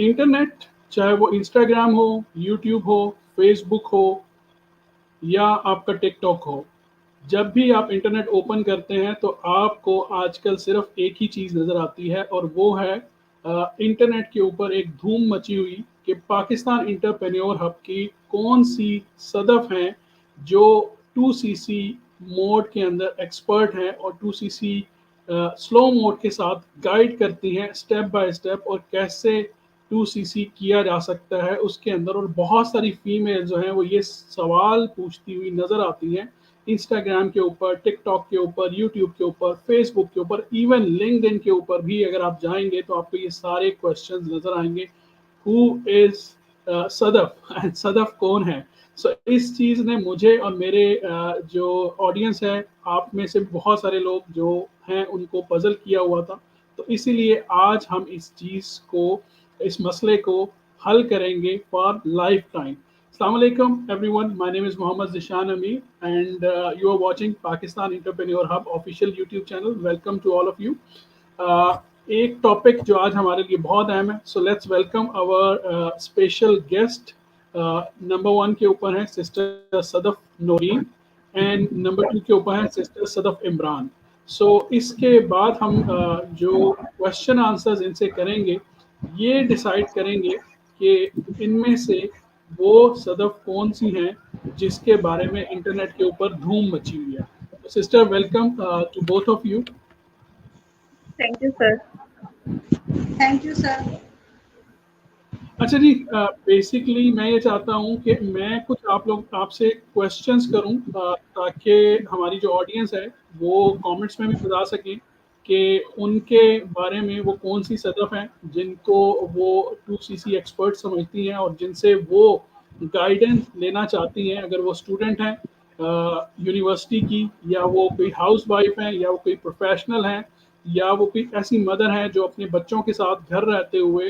Internet, चाहे वो Instagram हो, यूट्यूब हो, फेसबुक हो या आपका टिकटॉक हो, जब भी आप इंटरनेट ओपन करते हैं तो आपको आजकल सिर्फ एक ही चीज़ नज़र आती है और वो है इंटरनेट के ऊपर एक धूम मची हुई कि पाकिस्तान इंटरप्रेन्योर हब की कौन सी सदफ हैं जो 2cc मोड के अंदर एक्सपर्ट हैं और 2cc स्लो मोड के साथ गाइड करती हैं स्टेप बाय स्टेप और कैसे 2cc किया जा सकता है उसके अंदर। और बहुत सारी फीमेल जो हैं वो ये सवाल पूछती हुई नज़र आती हैं इंस्टाग्राम के ऊपर, टिकटॉक के ऊपर, यूट्यूब के ऊपर, फेसबुक के ऊपर, इवन लिंक्डइन के ऊपर भी अगर आप जाएंगे तो आपको ये सारे क्वेश्चंस नज़र आएंगे। Who is Sadaf and Sadaf कौन है? इस चीज़ ने मुझे और मेरे जो ऑडियंस है, आप में से बहुत सारे लोग जो हैं उनको पजल किया हुआ था। तो इसीलिए आज हम इस चीज़ को, इस मसले को हल करेंगे for life time. Assalamu alaikum everyone, my name is Mohammad Zishan Amir and you are watching Pakistan Entrepreneur Hub official YouTube channel. Welcome to all of you. एक टॉपिक जो आज हमारे लिए बहुत अहम है, so let's welcome our special guest. Number 1 के ऊपर है sister Sadaf Noreen and number 2 के ऊपर है सिस्टर सदफ इमरान। सो इसके बाद हम जो क्वेश्चन आंसर्स इनसे करेंगे ये डिसाइड करेंगे कि इनमें से वो सदफ कौन सी हैं जिसके बारे में इंटरनेट के ऊपर धूम मची हुई है। Sister welcome to both of you. Thank you sir. Thank you sir. अच्छा जी, बेसिकली मैं ये चाहता हूँ कि मैं कुछ आपसे क्वेश्चंस करूँ ताकि हमारी जो ऑडियंस है वो कमेंट्स में भी बता सकें कि उनके बारे में वो कौन सी सदफ हैं जिनको वो 2cc एक्सपर्ट समझती हैं और जिनसे वो गाइडेंस लेना चाहती हैं, अगर वो स्टूडेंट हैं यूनिवर्सिटी की, या वो कोई हाउस वाइफ हैं, या वो कोई प्रोफेशनल हैं, या वो कोई ऐसी मदर हैं जो अपने बच्चों के साथ घर रहते हुए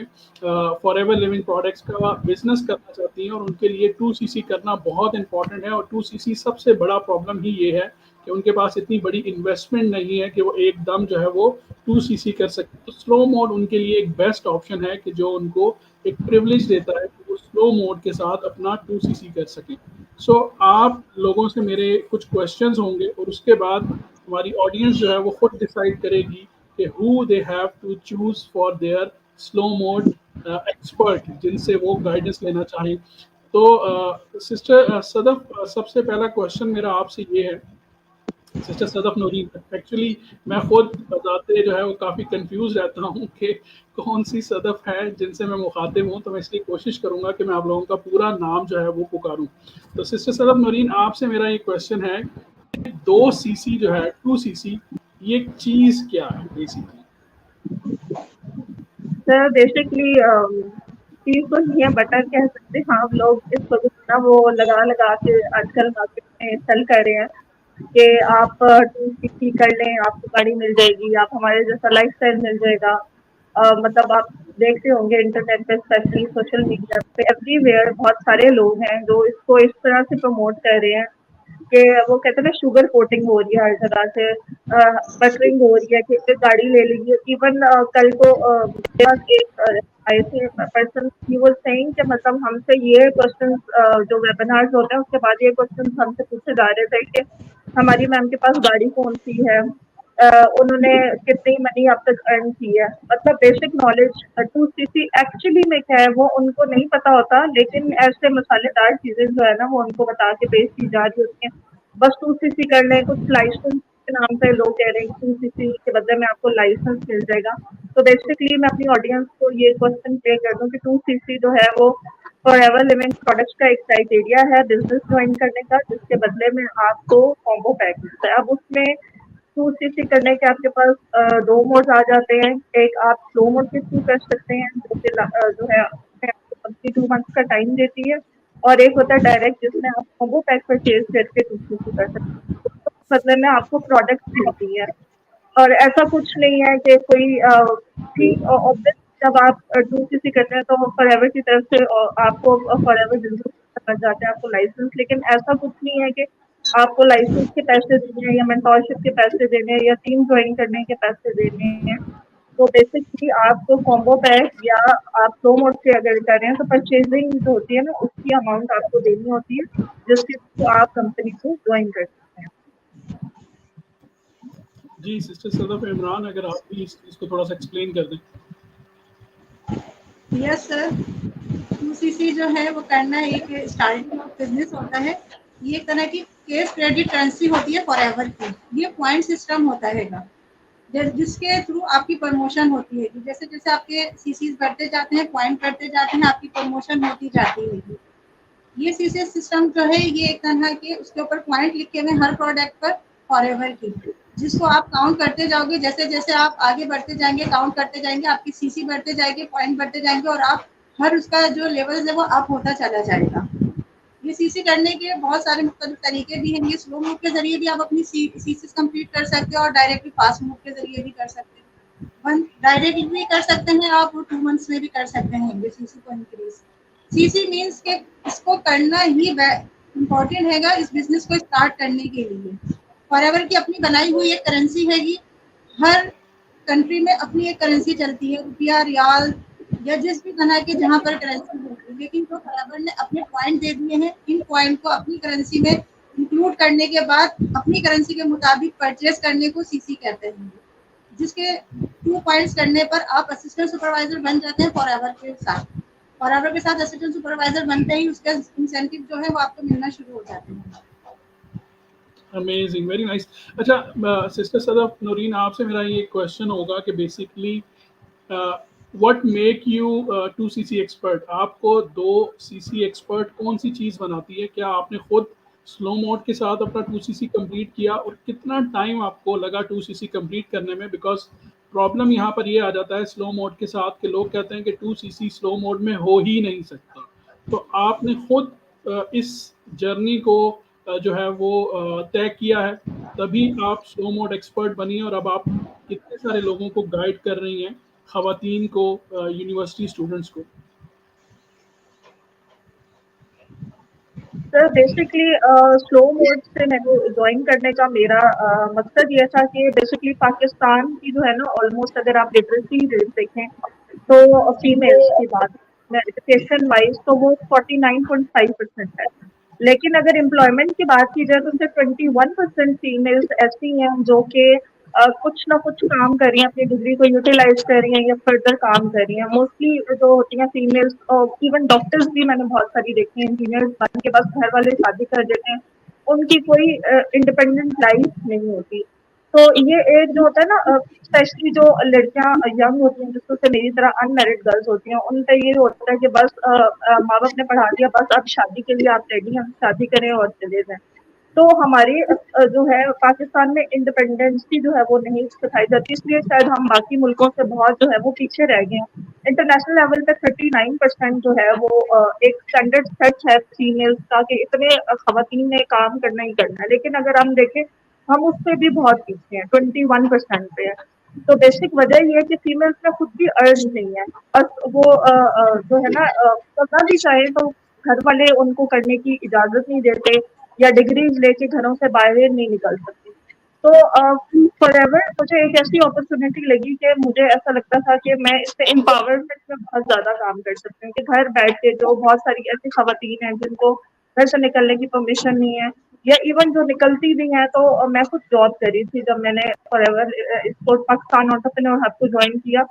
फॉरएवर लिविंग प्रोडक्ट्स का बिजनेस करना चाहती हैं और उनके लिए 2cc करना बहुत इंपॉर्टेंट है। और 2cc सबसे बड़ा प्रॉब्लम ही ये है कि उनके पास इतनी बड़ी इन्वेस्टमेंट नहीं है कि वो एकदम जो है वो 2cc कर सके। तो स्लो मोड उनके लिए एक बेस्ट ऑप्शन है कि जो उनको एक प्रिविलेज देता है कि वो स्लो मोड के साथ अपना 2cc कर सकें। सो आप लोगों से मेरे कुछ क्वेश्चंस होंगे और उसके बाद हमारी ऑडियंस जो है वो खुद डिसाइड करेगी कि who they have to choose for their slow mode expert जिनसे वो गाइडेंस लेना चाहें। तो सिस्टर सदफ, सबसे पहला क्वेश्चन मेरा आपसे ये है, सिस्टर सदफ नूरीन। एक्चुअली मैं खुद बताते जो है वो काफ़ी कंफ्यूज रहता हूँ कि कौन सी सदफ है जिनसे मैं मुखातिब हूँ, तो मैं इसलिए कोशिश करूँगा कि मैं आप लोगों का पूरा नाम जो है वो पुकारूँ। तो सिस्टर सदफ नूरीन, आपसे मेरा ये क्वेश्चन है, 2cc जो है 2cc, ये चीज़ क्या है बेसिकली? सर बेसिकली चीज तो नहीं है, बटर कह सकते हैं हम लोग इसको, जितना वो लगा लगा के आजकल मार्केट में सेल कर रहे हैं कि आप 2cc कर लें, आपको गाड़ी मिल जाएगी, आप हमारे जैसा लाइफस्टाइल मिल जाएगा। मतलब आप देखते होंगे इंटरनेट पे, स्पेशली सोशल मीडिया पे, एवरीवेयर बहुत सारे लोग हैं जो इसको इस तरह से प्रमोट कर रहे हैं कि वो कहते हैं ना, शुगर कोटिंग हो रही है हर जगह से, बटरिंग हो रही है कि एक गाड़ी ले लीजिए। इवन कल को मेरे पास एक आए the person, he was saying कि मतलब हमसे ये क्वेश्चन, जो वेबिनार्स होते हैं उसके बाद ये क्वेश्चन हमसे पूछे जा रहे थे कि हमारी मैम के पास गाड़ी कौन सी है, उन्होंने कितनी मनी अब तक अर्न की है। मतलब बेसिक नॉलेज 2cc एक्चुअली में क्या है वो उनको नहीं पता होता, लेकिन ऐसे मसालेदार चीजें जो है ना वो उनको बता के पेश की जा रही होती हैं। बस 2cc कर लें, कुछ लाइसेंस के नाम पे लोग कह रहे हैं कि 2cc के बदले में आपको लाइसेंस मिल जाएगा। तो बेसिकली मैं अपनी ऑडियंस को ये क्वेश्चन प्ले कर दूं कि 2cc जो है वो फॉरएवर लिविंग प्रोडक्ट्स का एक क्राइटेरिया है बिजनेस ज्वाइन करने का, जिसके बदले में आपको कॉम्बो पैक मिलता है। अब उसमें 2cc करने के आपके पास दो मोड्स आ जाते हैं। एक आप स्लो मोड के थ्रू कर सकते हैं, जो कि जो है आपको 2 मंथ्स का टाइम देती है, और एक होता है डायरेक्ट, जिसमें आप कॉम्बो पैक परचेज करके 2cc कर सकते हैं। तो बदले में आपको प्रोडक्ट मिलती है, और ऐसा कुछ नहीं है कि कोई ठीक ऑब्वियस, जब आप 2cc करते हैं तो फॉरएवर की तरफ से आपको फॉरएवर बिजनेस कर जाते हैं, आपको लाइसेंस। लेकिन ऐसा कुछ नहीं है कि आपको लाइसेंस के पैसे देने हैं या मेंटोरशिप के पैसे देने हैं या टीम ज्वाइन करने के पैसे देने हैं। तो बेसिकली आप कॉम्बो पैक या आप स्लो मोड से अगर कर रहे हैं तो परचेजिंग जो होती है ना उसकी अमाउंट आपको देनी होती है जिसके थ्रू आप कंपनी को ज्वाइन कर सकते हैं। जी सिस्टर सदफ इमरान, अगर आप भी इस चीज़ को थोड़ा सा एक्सप्लेन कर दें। यस सर, 2CC जो है वो करना एक स्टार्टिंग ऑफ बिजनेस होता है। ये एक तरह की केस क्रेडिट करेंसी होती है फॉरएवर की। ये पॉइंट सिस्टम होता है जिसके थ्रू आपकी प्रमोशन होती है। जैसे जैसे आपके सीसीज बढ़ते जाते हैं, पॉइंट बढ़ते जाते हैं, आपकी प्रमोशन होती जाती है। ये सीसी सिस्टम जो है ये एक तरह के उसके ऊपर पॉइंट लिखे हुए हर प्रोडक्ट पर फॉरएवर की, जिसको आप काउंट करते जाओगे। जैसे जैसे आप आगे बढ़ते जाएंगे, काउंट करते जाएंगे, आपकी सीसी बढ़ते जाएंगे, पॉइंट बढ़ते जाएंगे और आप हर उसका जो लेवल है वो अप होता चला जाएगा। ये सीसी करने के बहुत सारे मुख्तलिफ तरीके भी हैं। ये स्लो मूव के जरिए भी आप अपनी सीसीज कंप्लीट कर सकते हो और डायरेक्टली फास्ट मूव के जरिए भी कर सकते हो। डायरेक्ट भी कर सकते हैं आप, 2 मंथ्स में भी कर सकते हैं ये सीसी को इंक्रीज। सीसी मीन्स के इसको करना ही इम्पोर्टेंट हैगा इस बिजनेस को स्टार्ट करने के लिए। फॉरएवर की अपनी बनाई हुई एक करेंसी हैगी। हर कंट्री में अपनी एक करेंसी चलती है, रुपया, रियाल या जिस भी तरह के जहाँ पर करेंसी होती है। लेकिन जो फॉरएवर ने अपने पॉइंट दे दिए हैं, इन पॉइंट को अपनी करेंसी में इंक्लूड करने के बाद अपनी करेंसी के मुताबिक परचेज करने को सीसी कहते हैं। जिसके 2 पॉइंट्स करने पर आप असिस्टेंट सुपरवाइजर बन जाते हैं फॉरएवर के साथ। फॉरएवर के साथ असिस्टेंट सुपरवाइजर बनते ही उसके इंसेंटिव जो है वो आपको मिलना शुरू हो जाते हैं। Amazing, very nice. अच्छा सिस्टर सदफ नूरीन, आपसे मेरा ये क्वेश्चन होगा कि basically what make you 2CC expert? आपको 2CC एक्सपर्ट कौन सी चीज़ बनाती है? क्या आपने खुद स्लो मोड के साथ अपना 2CC कंप्लीट किया और कितना टाइम आपको लगा 2CC कंप्लीट करने में? बिकॉज प्रॉब्लम यहाँ पर ये आ जाता है स्लो मोड के साथ कि लोग कहते हैं कि 2CC स्लो मोड में हो ही नहीं सकता। तो आपने खुद इस जर्नी को जो है वो तय किया है, तभी आप स्लो मोड एक्सपर्ट बनी और अब आप कितने सारे लोगों को गाइड कर रही हैं, खवातीन को, यूनिवर्सिटी स्टूडेंट्स को। सर बेसिकली स्लो मोड से मैंने ज्वाइन करने का मेरा मकसद ये था कि बेसिकली पाकिस्तान की जो है ना ऑलमोस्ट अगर आप लिटरेसी रेट देखें तो फीमेल्स की बात में एजुकेशन वाइज तो वो 49.5% है। लेकिन अगर एम्प्लॉयमेंट की बात की जाए तो उनसे 21% फीमेल्स ऐसी हैं जो कि कुछ ना कुछ काम कर रही हैं, अपनी डिग्री को यूटिलाइज कर रही हैं या फर्दर काम कर रही हैं। मोस्टली जो होती हैं फीमेल्स, इवन डॉक्टर्स भी मैंने बहुत सारी देखी हैं, इंजीनियर्स बन के बस घर वाले शादी कर देते हैं, उनकी कोई इंडिपेंडेंट लाइफ नहीं होती। तो ये एक जो होता है ना, स्पेशली जो लड़कियां यंग होती हैं जिसको से मेरी तरह अनमैरिड गर्ल्स होती हैं, उन पे ये होता है कि बस माँ बाप ने पढ़ा दिया, बस अब शादी के लिए आप रेडी हैं, शादी करें और चले जाएं। तो हमारी जो है पाकिस्तान में इंडिपेंडेंसी जो है वो नहीं सिखाई जाती, इसलिए शायद हम बाकी मुल्कों से बहुत जो है वो पीछे रह गए हैं। इंटरनेशनल लेवल पे 39% जो है वो एक स्टैंडर्ड सेट है फीमेल्स का कि इतने खवातीन ने काम करना ही करना है। लेकिन अगर हम देखें हम उससे भी बहुत पीछे हैं, 21% पे है। तो बेसिक वजह ये है कि फीमेल्स में खुद भी अर्ज नहीं है, बस वो जो है ना करना भी चाहे तो घर वाले उनको करने की इजाजत नहीं देते या डिग्रीज लेके घरों से बाहर नहीं निकल सकती। तो फॉरएवर मुझे एक ऐसी अपॉर्चुनिटी लगी कि मुझे ऐसा लगता था कि मैं इससे एम्पावरमेंट में बहुत ज़्यादा काम कर सकती हूँ कि घर बैठ के जो बहुत सारी ऐसी खवातीन हैं जिनको घर से निकलने की परमिशन नहीं है या इवन जो निकलती भी हैं, तो मैं खुद जॉब करी थी जब मैंने फॉरएवर इसको पाकिस्तान एंटरप्रेन्योर हब को ज्वाइन किया।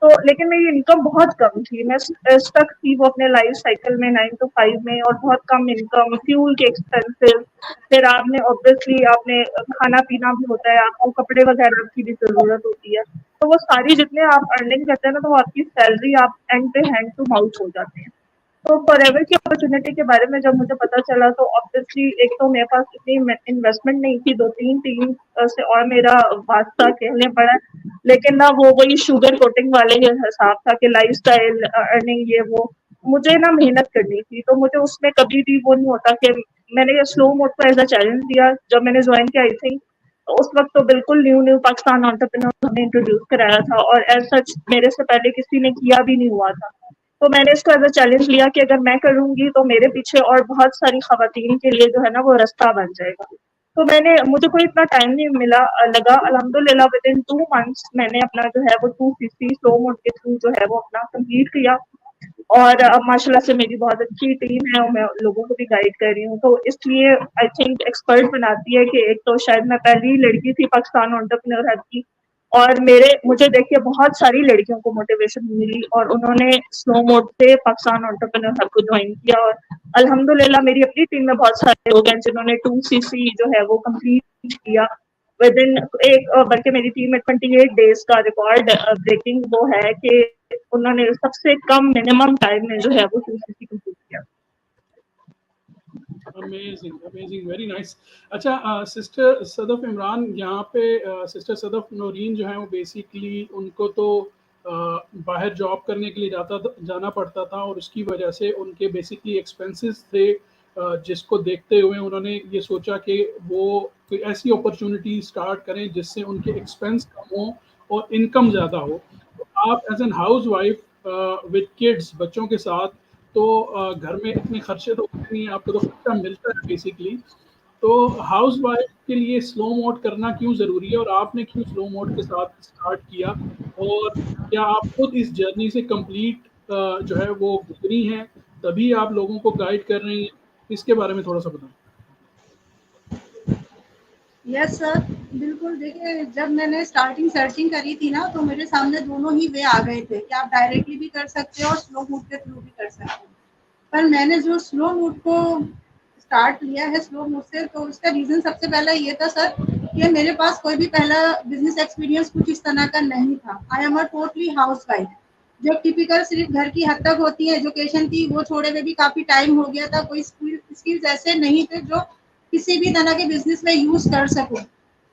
तो लेकिन मेरी इनकम बहुत कम थी, मैं स्टक थी वो अपने लाइफ साइकिल में 9 to 5 में, और बहुत कम इनकम, फ्यूल के एक्सपेंसेस, फिर आपने ऑब्वियसली आपने खाना पीना भी होता है, आपको कपड़े वगैरह की भी ज़रूरत होती है। तो वो सारी जितने आप अर्निंग करते हैं ना, तो वो आपकी सैलरी आप एंड पे हैंड टू माउथ हो जाते हैं। तो फॉरएवर की अपॉर्चुनिटी के बारे में जब मुझे पता चला तो ऑब्वियसली एक तो मेरे पास इतनी इन्वेस्टमेंट नहीं थी, 2-3 टीम से और मेरा वास्ता कहने पड़ा। लेकिन ना वो वही शुगर कोटिंग वाले ही हिसाब था कि लाइफस्टाइल अर्निंग ये वो, मुझे ना मेहनत करनी थी। तो मुझे उसमें कभी भी वो नहीं होता कि मैंने ये स्लो मोड को एज अ चैलेंज दिया जब मैंने ज्वाइन किया। आई थिंक तो उस वक्त तो बिल्कुल न्यू पाकिस्तान एंटरप्रेन्योर हमें इंट्रोड्यूस कराया था और एज सच मेरे से पहले किसी ने किया भी नहीं हुआ था। तो मैंने इसको एज अ चैलेंज लिया कि अगर मैं करूंगी तो मेरे पीछे और बहुत सारी खवातीन के लिए जो है ना वो रास्ता बन जाएगा। तो मुझे कोई इतना टाइम नहीं लगा। अल्हम्दुलिल्लाह विद इन 2 मंथ्स मैंने अपना जो है वो 2cc स्लो मोड के थ्रू जो है वो अपना कंप्लीट किया। और अब माशाल्लाह से मेरी बहुत अच्छी टीम है और मैं लोगों को भी गाइड कर रही हूँ। तो इसलिए आई थिंक एक्सपर्ट बनाती है कि एक तो शायद मैं पहली लड़की थी पाकिस्तान एंटरप्रेन्योर हब की, और मुझे देख के बहुत सारी लड़कियों को मोटिवेशन मिली और उन्होंने स्लो मोड से पाकिस्तान एंटरप्रेन्योर हब को ज्वाइन किया। और अल्हम्दुलिल्लाह मेरी अपनी टीम में बहुत सारे लोग हैं जिन्होंने 2cc जो है वो कंप्लीट किया विद इन बल्कि मेरी टीम में 28 डेज का रिकॉर्ड ब्रेकिंग वो है कि उन्होंने सबसे कम मिनिमम टाइम में जो है वो 2cc कंप्लीट किया। Amazing, amazing, very nice. अच्छा, सिस्टर सदफ इमरान, यहाँ पे सिस्टर सदफ नौरीन जो है वो बेसिकली उनको तो बाहर जॉब करने के लिए जाना पड़ता था और उसकी वजह से उनके बेसिकली एक्सपेंसेस थे, जिसको देखते हुए उन्होंने ये सोचा कि वो कोई ऐसी अपॉर्चुनिटी स्टार्ट करें जिससे उनके एक्सपेंस कम हो और इनकम ज़्यादा हो। तो आप as an housewife with kids, बच्चों के साथ, तो घर में इतने खर्चे तो होते नहीं, आपको तो खर्चा मिलता है बेसिकली। तो हाउस वाइफ के लिए स्लो मोड करना क्यों ज़रूरी है और आपने क्यों स्लो मोड के साथ स्टार्ट किया, और क्या आप खुद इस जर्नी से कंप्लीट जो है वो गुजरी हैं तभी आप लोगों को गाइड कर रही हैं? इसके बारे में थोड़ा सा बताएं। यस सर, बिल्कुल। देखिए, जब मैंने स्टार्टिंग सर्चिंग करी थी ना, तो मेरे सामने दोनों ही वे आ गए थे कि आप डायरेक्टली भी कर सकते हो और स्लो मूव के थ्रू भी कर सकते हो। पर मैंने जो स्लो मूव को स्टार्ट किया है स्लो मूव से, तो उसका रीज़न सबसे पहला ये था सर कि मेरे पास कोई भी पहला बिजनेस एक्सपीरियंस कुछ इस तरह का नहीं था। I am a totally house wife, जो टिपिकल सिर्फ घर की हद तक होती है। एजुकेशन थी वो छोड़े हुए भी काफ़ी टाइम हो गया था। कोई स्किल्स ऐसे नहीं थे जो किसी भी तरह के बिजनेस में यूज़ कर सकूँ।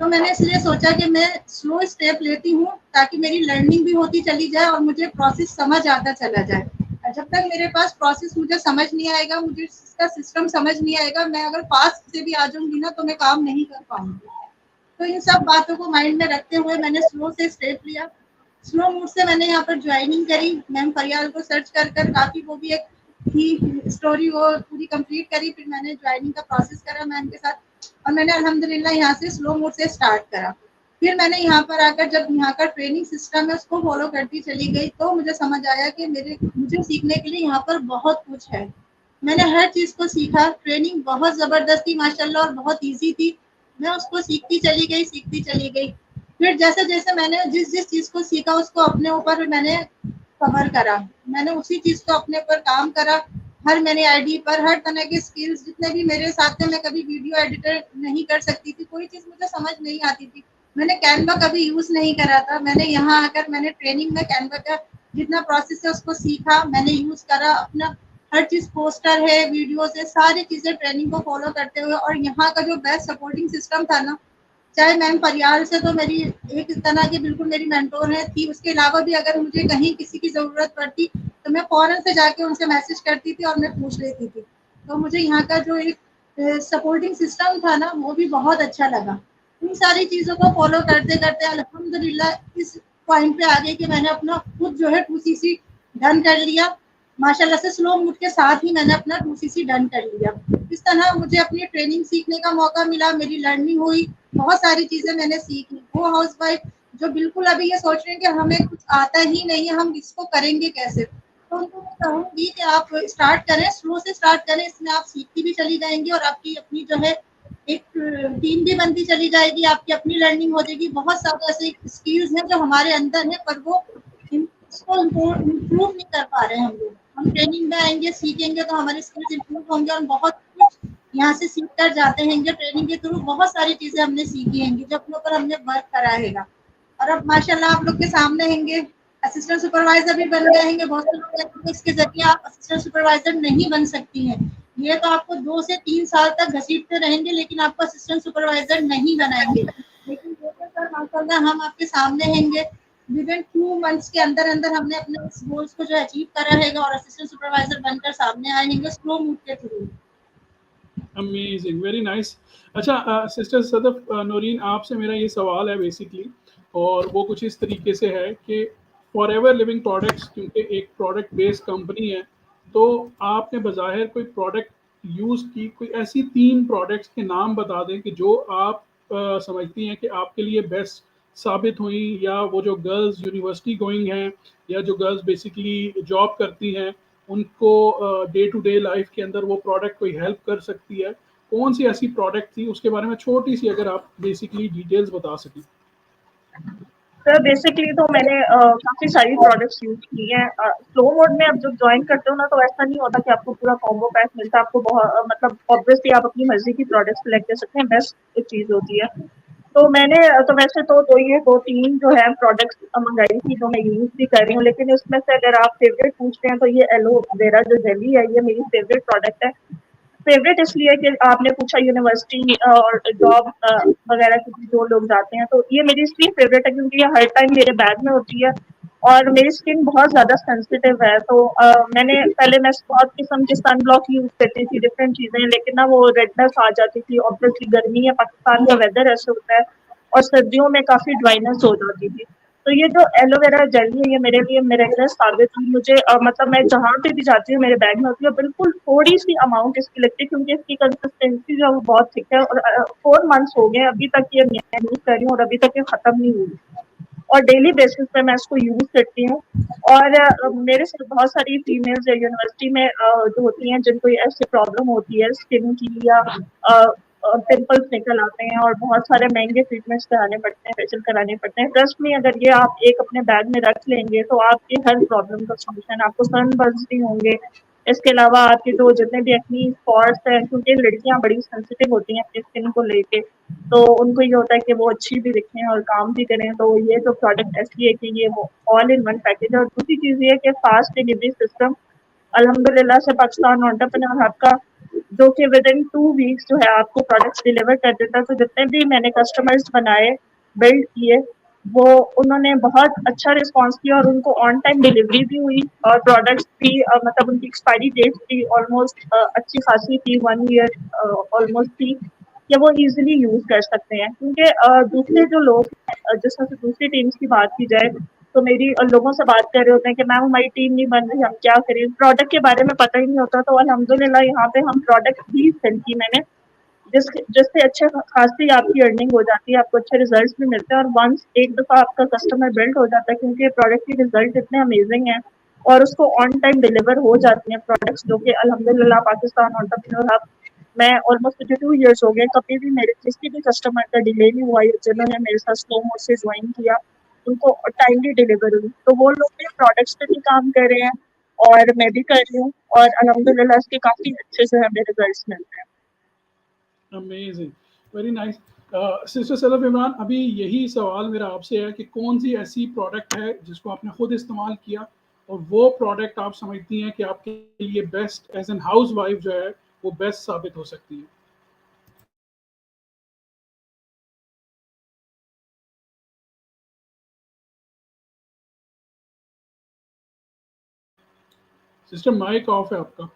तो मैंने इसलिए सोचा कि मैं स्लो स्टेप लेती हूँ ताकि मेरी लर्निंग भी होती चली जाए और मुझे प्रोसेस समझ आता चला जाए। जब तक मेरे पास प्रोसेस मुझे समझ नहीं आएगा, मुझे इसका सिस्टम समझ नहीं आएगा, मैं अगर फास्ट से भी आ जाऊंगी ना तो मैं काम नहीं कर पाऊंगी। तो इन सब बातों को माइंड में रखते हुए मैंने स्लो से स्टेप लिया। स्लो मूव से मैंने यहाँ पर ज्वाइनिंग करी। मैम फरियाल को सर्च कर काफ़ी वो भी एक थी स्टोरी, वो पूरी कंप्लीट करी। फिर मैंने ज्वाइनिंग का प्रोसेस करा मैम के साथ और मैंने अल्हम्दुलिल्लाह यहाँ से स्लो मूव से स्टार्ट करा। फिर मैंने यहाँ पर आकर जब यहाँ का ट्रेनिंग सिस्टम है उसको फॉलो करती चली गई, तो मुझे समझ आया कि मुझे सीखने के लिए यहाँ पर बहुत कुछ है। मैंने हर चीज़ को सीखा। ट्रेनिंग बहुत ज़बरदस्त थी माशाल्लाह और बहुत ईजी थी। मैं उसको सीखती चली गई, सीखती चली गई। फिर जैसे-जैसे मैंने जिस-जिस चीज़ को सीखा उसको अपने ऊपर मैंने कवर करा। मैंने उसी चीज़ को अपने ऊपर काम करा। हर मैंने आईडी पर हर तरह के स्किल्स जितने भी मेरे साथ थे, मैं कभी वीडियो एडिटर नहीं कर सकती थी, कोई चीज़ मुझे समझ नहीं आती थी। मैंने कैनवा कभी यूज़ नहीं करा था। मैंने यहाँ आकर मैंने ट्रेनिंग में कैनवा का जितना प्रोसेस है उसको सीखा, मैंने यूज़ करा। अपना हर चीज़ पोस्टर है, वीडियोज़ है, सारी चीज़ें ट्रेनिंग को फॉलो करते हुए। और यहाँ का जो बेस्ट सपोर्टिंग सिस्टम था ना, चाहे मैम फरियाल से तो मेरी एक तरह की बिल्कुल मेरी मेंटोर है थी। उसके अलावा भी अगर मुझे कहीं किसी की ज़रूरत पड़ती तो मैं फ़ौरन से जाके उनसे मैसेज करती थी और मैं पूछ लेती थी। तो मुझे यहाँ का जो एक सपोर्टिंग सिस्टम था ना वो भी बहुत अच्छा लगा। इन सारी चीज़ों को फॉलो करते-करते अल्हम्दुलिल्लाह इस पॉइंट पे आ गई कि मैंने अपना खुद जो है 2cc डन कर लिया। माशाल्लाह से स्लो मूव के साथ ही मैंने अपना 2cc डन कर लिया। इस तरह मुझे अपनी ट्रेनिंग सीखने का मौका मिला, मेरी लर्निंग हुई, बहुत सारी चीज़ें मैंने सीखी। वो हाउसवाइफ जो बिल्कुल अभी ये सोच रहे हैं कि हमें कुछ आता ही नहीं है, हम इसको करेंगे कैसे? तो उनको मैं कहूँगी कि आप स्टार्ट करें, स्लो से स्टार्ट करें, इसमें आप सीखती भी चली जाएँगी और आपकी अपनी जो है एक टीम भी बनती चली जाएगी, आपकी अपनी लर्निंग हो जाएगी। बहुत सारे ऐसे स्किल्स हैं जो हमारे अंदर हैं पर वो इसको इम्प्रूव नहीं कर पा रहे हैं हम लोग। हम ट्रेनिंग में आएँगे, सीखेंगे तो हमारे स्किल्स इम्प्रूव होंगे और बहुत कुछ यहाँ से सीख कर जाते हैंगे। ट्रेनिंग के थ्रू बहुत सारी चीज़ें हमने सीखी हैंगी जो अपने ऊपर हमने वर्क करा हैगा। और अब माशाल्लाह आप लोग के सामने हैंगे, असिस्टेंट सुपरवाइज़र भी बन गए हैंगे। बहुत से लोग कहते हैं कि इसके ज़रिए आप असिस्टेंट सुपरवाइज़र नहीं बन सकती हैं। ये तो आपको 2 से 3 साल तक घसीटते रहेंगे लेकिन आपको असिस्टेंट सुपरवाइज़र नहीं बनाएँगे। लेकिन देखिए सर माशाल्लाह हम आपके सामने हैंगे। विदिन 2 मंथ्स के अंदर-अंदर हमने अपने इस गोल्स को जो अचीव करा हैगा और असिस्टेंट सुपरवाइज़र बनकर सामने आए हैंगे स्लो मूव के थ्रू। Amazing, very nice. अच्छा, सिस्टर सदफ नौरीन, आपसे मेरा ये सवाल है बेसिकली, और वो कुछ इस तरीके से है कि फॉरएवर लिविंग प्रोडक्ट्स क्योंकि एक प्रोडक्ट बेस्ड कंपनी है, तो आपने बज़ाहिर कोई प्रोडक्ट यूज़ की कोई ऐसी 3 प्रोडक्ट्स के नाम बता दें कि जो आप समझती हैं कि आपके लिए बेस्ट साबित हुई, या वो जो गर्ल्स यूनिवर्सिटी गोइंग हैं या जो गर्ल्स बेसिकली जॉब करती हैं, उनको डे टू डे लाइफ के अंदर वो प्रोडक्ट कोई हेल्प कर सकती है। कौन सी ऐसी प्रोडक्ट थी, उसके बारे में छोटी-सी अगर आप बेसिकली डिटेल्स बता सकें? सर बेसिकली तो मैंने काफ़ी सारी प्रोडक्ट्स यूज़ की हैं। स्लो मोड में आप जब जॉइन करते हो ना, तो ऐसा नहीं होता कि आपको पूरा कॉम्बो पैक मिलता है। आपको बहुत मतलब ऑब्वियसली आप अपनी मर्ज़ी की प्रोडक्ट्स सेलेक्ट कर सकते हैं, बेस्ट एक चीज़ होती है। तो मैंने तो वैसे तो 2-3 जो है प्रोडक्ट्स मँगाई थी, जो मैं यूज़ भी कर रही हूँ। लेकिन इसमें से अगर आप फ़ेवरेट पूछते हैं, तो ये एलोवेरा जो जेली है, ये मेरी फ़ेवरेट प्रोडक्ट है। फेवरेट इसलिए कि आपने पूछा यूनिवर्सिटी और जॉब वगैरह के लिए जो लोग जाते हैं, तो ये मेरी इसलिए फेवरेट है क्योंकि ये हर टाइम मेरे बैग में होती है और मेरी स्किन बहुत ज़्यादा सेंसिटिव है। तो मैंने पहले मैं बहुत किस्म के सन ब्लॉक यूज़ करती थी, डिफरेंट चीज़ें, लेकिन ना वो रेडनेस आ जाती थी। ऑब्वियसली गर्मी है, पाकिस्तान का वेदर ऐसे होता है और सर्दियों में काफ़ी ड्राइनेस हो जाती थी। तो ये जो एलोवेरा जेल है, ये मेरे लिए मिरेकलस साबित हुई। मुझे मतलब मैं जहाँ पे भी जाती हूँ, मेरे बैग में होती है। बिल्कुल थोड़ी-सी अमाउंट इसकी लगती है क्योंकि इसकी कंसिस्टेंसी जो है वो बहुत थिक है और 4 मंथ्स हो गए अभी तक ये मैं यूज़ कर रही हूँ और अभी तक ये खत्म नहीं हुई। और डेली बेसिस पे मैं इसको यूज़ करती हूँ। और मेरे साथ बहुत सारी फीमेल्स यूनिवर्सिटी में जो होती हैं, जिनको ये ऐसी प्रॉब्लम होती है स्किन की, या पिंपल्स निकल आते हैं और बहुत सारे महंगे ट्रीटमेंट्स कराने पड़ते हैं, फेशियल कराने पड़ते हैं। ट्रस्ट मी, अगर ये आप एक अपने बैग में रख लेंगे तो आपकी हर प्रॉब्लम का सॉल्यूशन, आपको सनबर्न्स नहीं होंगे। इसके अलावा आपके जो जितने भी एक्नी स्पॉट्स हैं, क्योंकि लड़कियां बड़ी सेंसिटिव होती हैं अपनी स्किन को लेके, तो उनको ये होता है कि वो अच्छी भी दिखें और काम भी करें। तो ये जो प्रोडक्ट ऐसी है कि ये वो ऑल इन वन पैकेज है। और दूसरी चीज़ ये है कि फास्ट डिलीवरी सिस्टम अल्हम्दुलिल्लाह से पाकिस्तान एंटरप्रेन्योर हब का, जो कि विदिन 2 वीक्स जो है आपको प्रोडक्ट्स डिलीवर कर देता है। तो जितने भी मैंने कस्टमर्स बनाए, बिल्ड किए, वो उन्होंने बहुत अच्छा रिस्पॉन्स किया और उनको ऑन टाइम डिलीवरी भी हुई और प्रोडक्ट्स भी मतलब उनकी एक्सपायरी डेट भी ऑलमोस्ट अच्छी खासी थी, 1 ईयर ऑलमोस्ट थी, कि वो ईज़िली यूज़ कर सकते हैं। क्योंकि दूसरे जो लोग हैं, जिस तरह से दूसरी टीम्स की बात की जाए, तो मेरी लोगों से बात कर रहे होते हैं कि मैम हमारी टीम नहीं बन रही, हम क्या करें? प्रोडक्ट के बारे में पता ही नहीं होता। तो अल्हम्दुलिल्लाह यहाँ पे हम प्रोडक्ट भी सेल की मैंने, जिससे अच्छे खासी आपकी अर्निंग हो जाती है, आपको अच्छे रिजल्ट्स भी मिलते हैं। और वंस एक दफ़ा आपका कस्टमर बिल्ड हो जाता है, क्योंकि प्रोडक्ट के रिजल्ट इतने अमेजिंग हैं और उसको ऑन टाइम डिलीवर हो जाती हैं प्रोडक्ट्स, जो कि अल्हम्दुलिल्लाह पाकिस्तान एंटरप्रेन्योर हब मैं ऑलमोस्ट 52 ईयर्स हो गए, कभी भी मेरे किसी भी कस्टमर का डिले नहीं हुआ। जिन्होंने मेरे साथ स्लो मोड से ज्वाइन किया, उनको टाइमली डिलीवर हुई। तो वो लोग भी प्रोडक्ट्स पे भी काम कर रहे हैं और मैं भी कर रही हूँ और अल्हम्दुलिल्लाह इसके काफ़ी अच्छे से हमें रिजल्ट्स मिलते हैं। Amazing, very nice. सिस्टर सैलफ इमरान, अभी यही सवाल मेरा आपसे है कि कौन सी ऐसी प्रोडक्ट है जिसको आपने खुद इस्तेमाल किया और वो प्रोडक्ट आप समझती हैं कि आपके लिए best as an housewife जो है वो बेस्ट साबित हो सकती है? सिस्टर माइक ऑफ है आपका।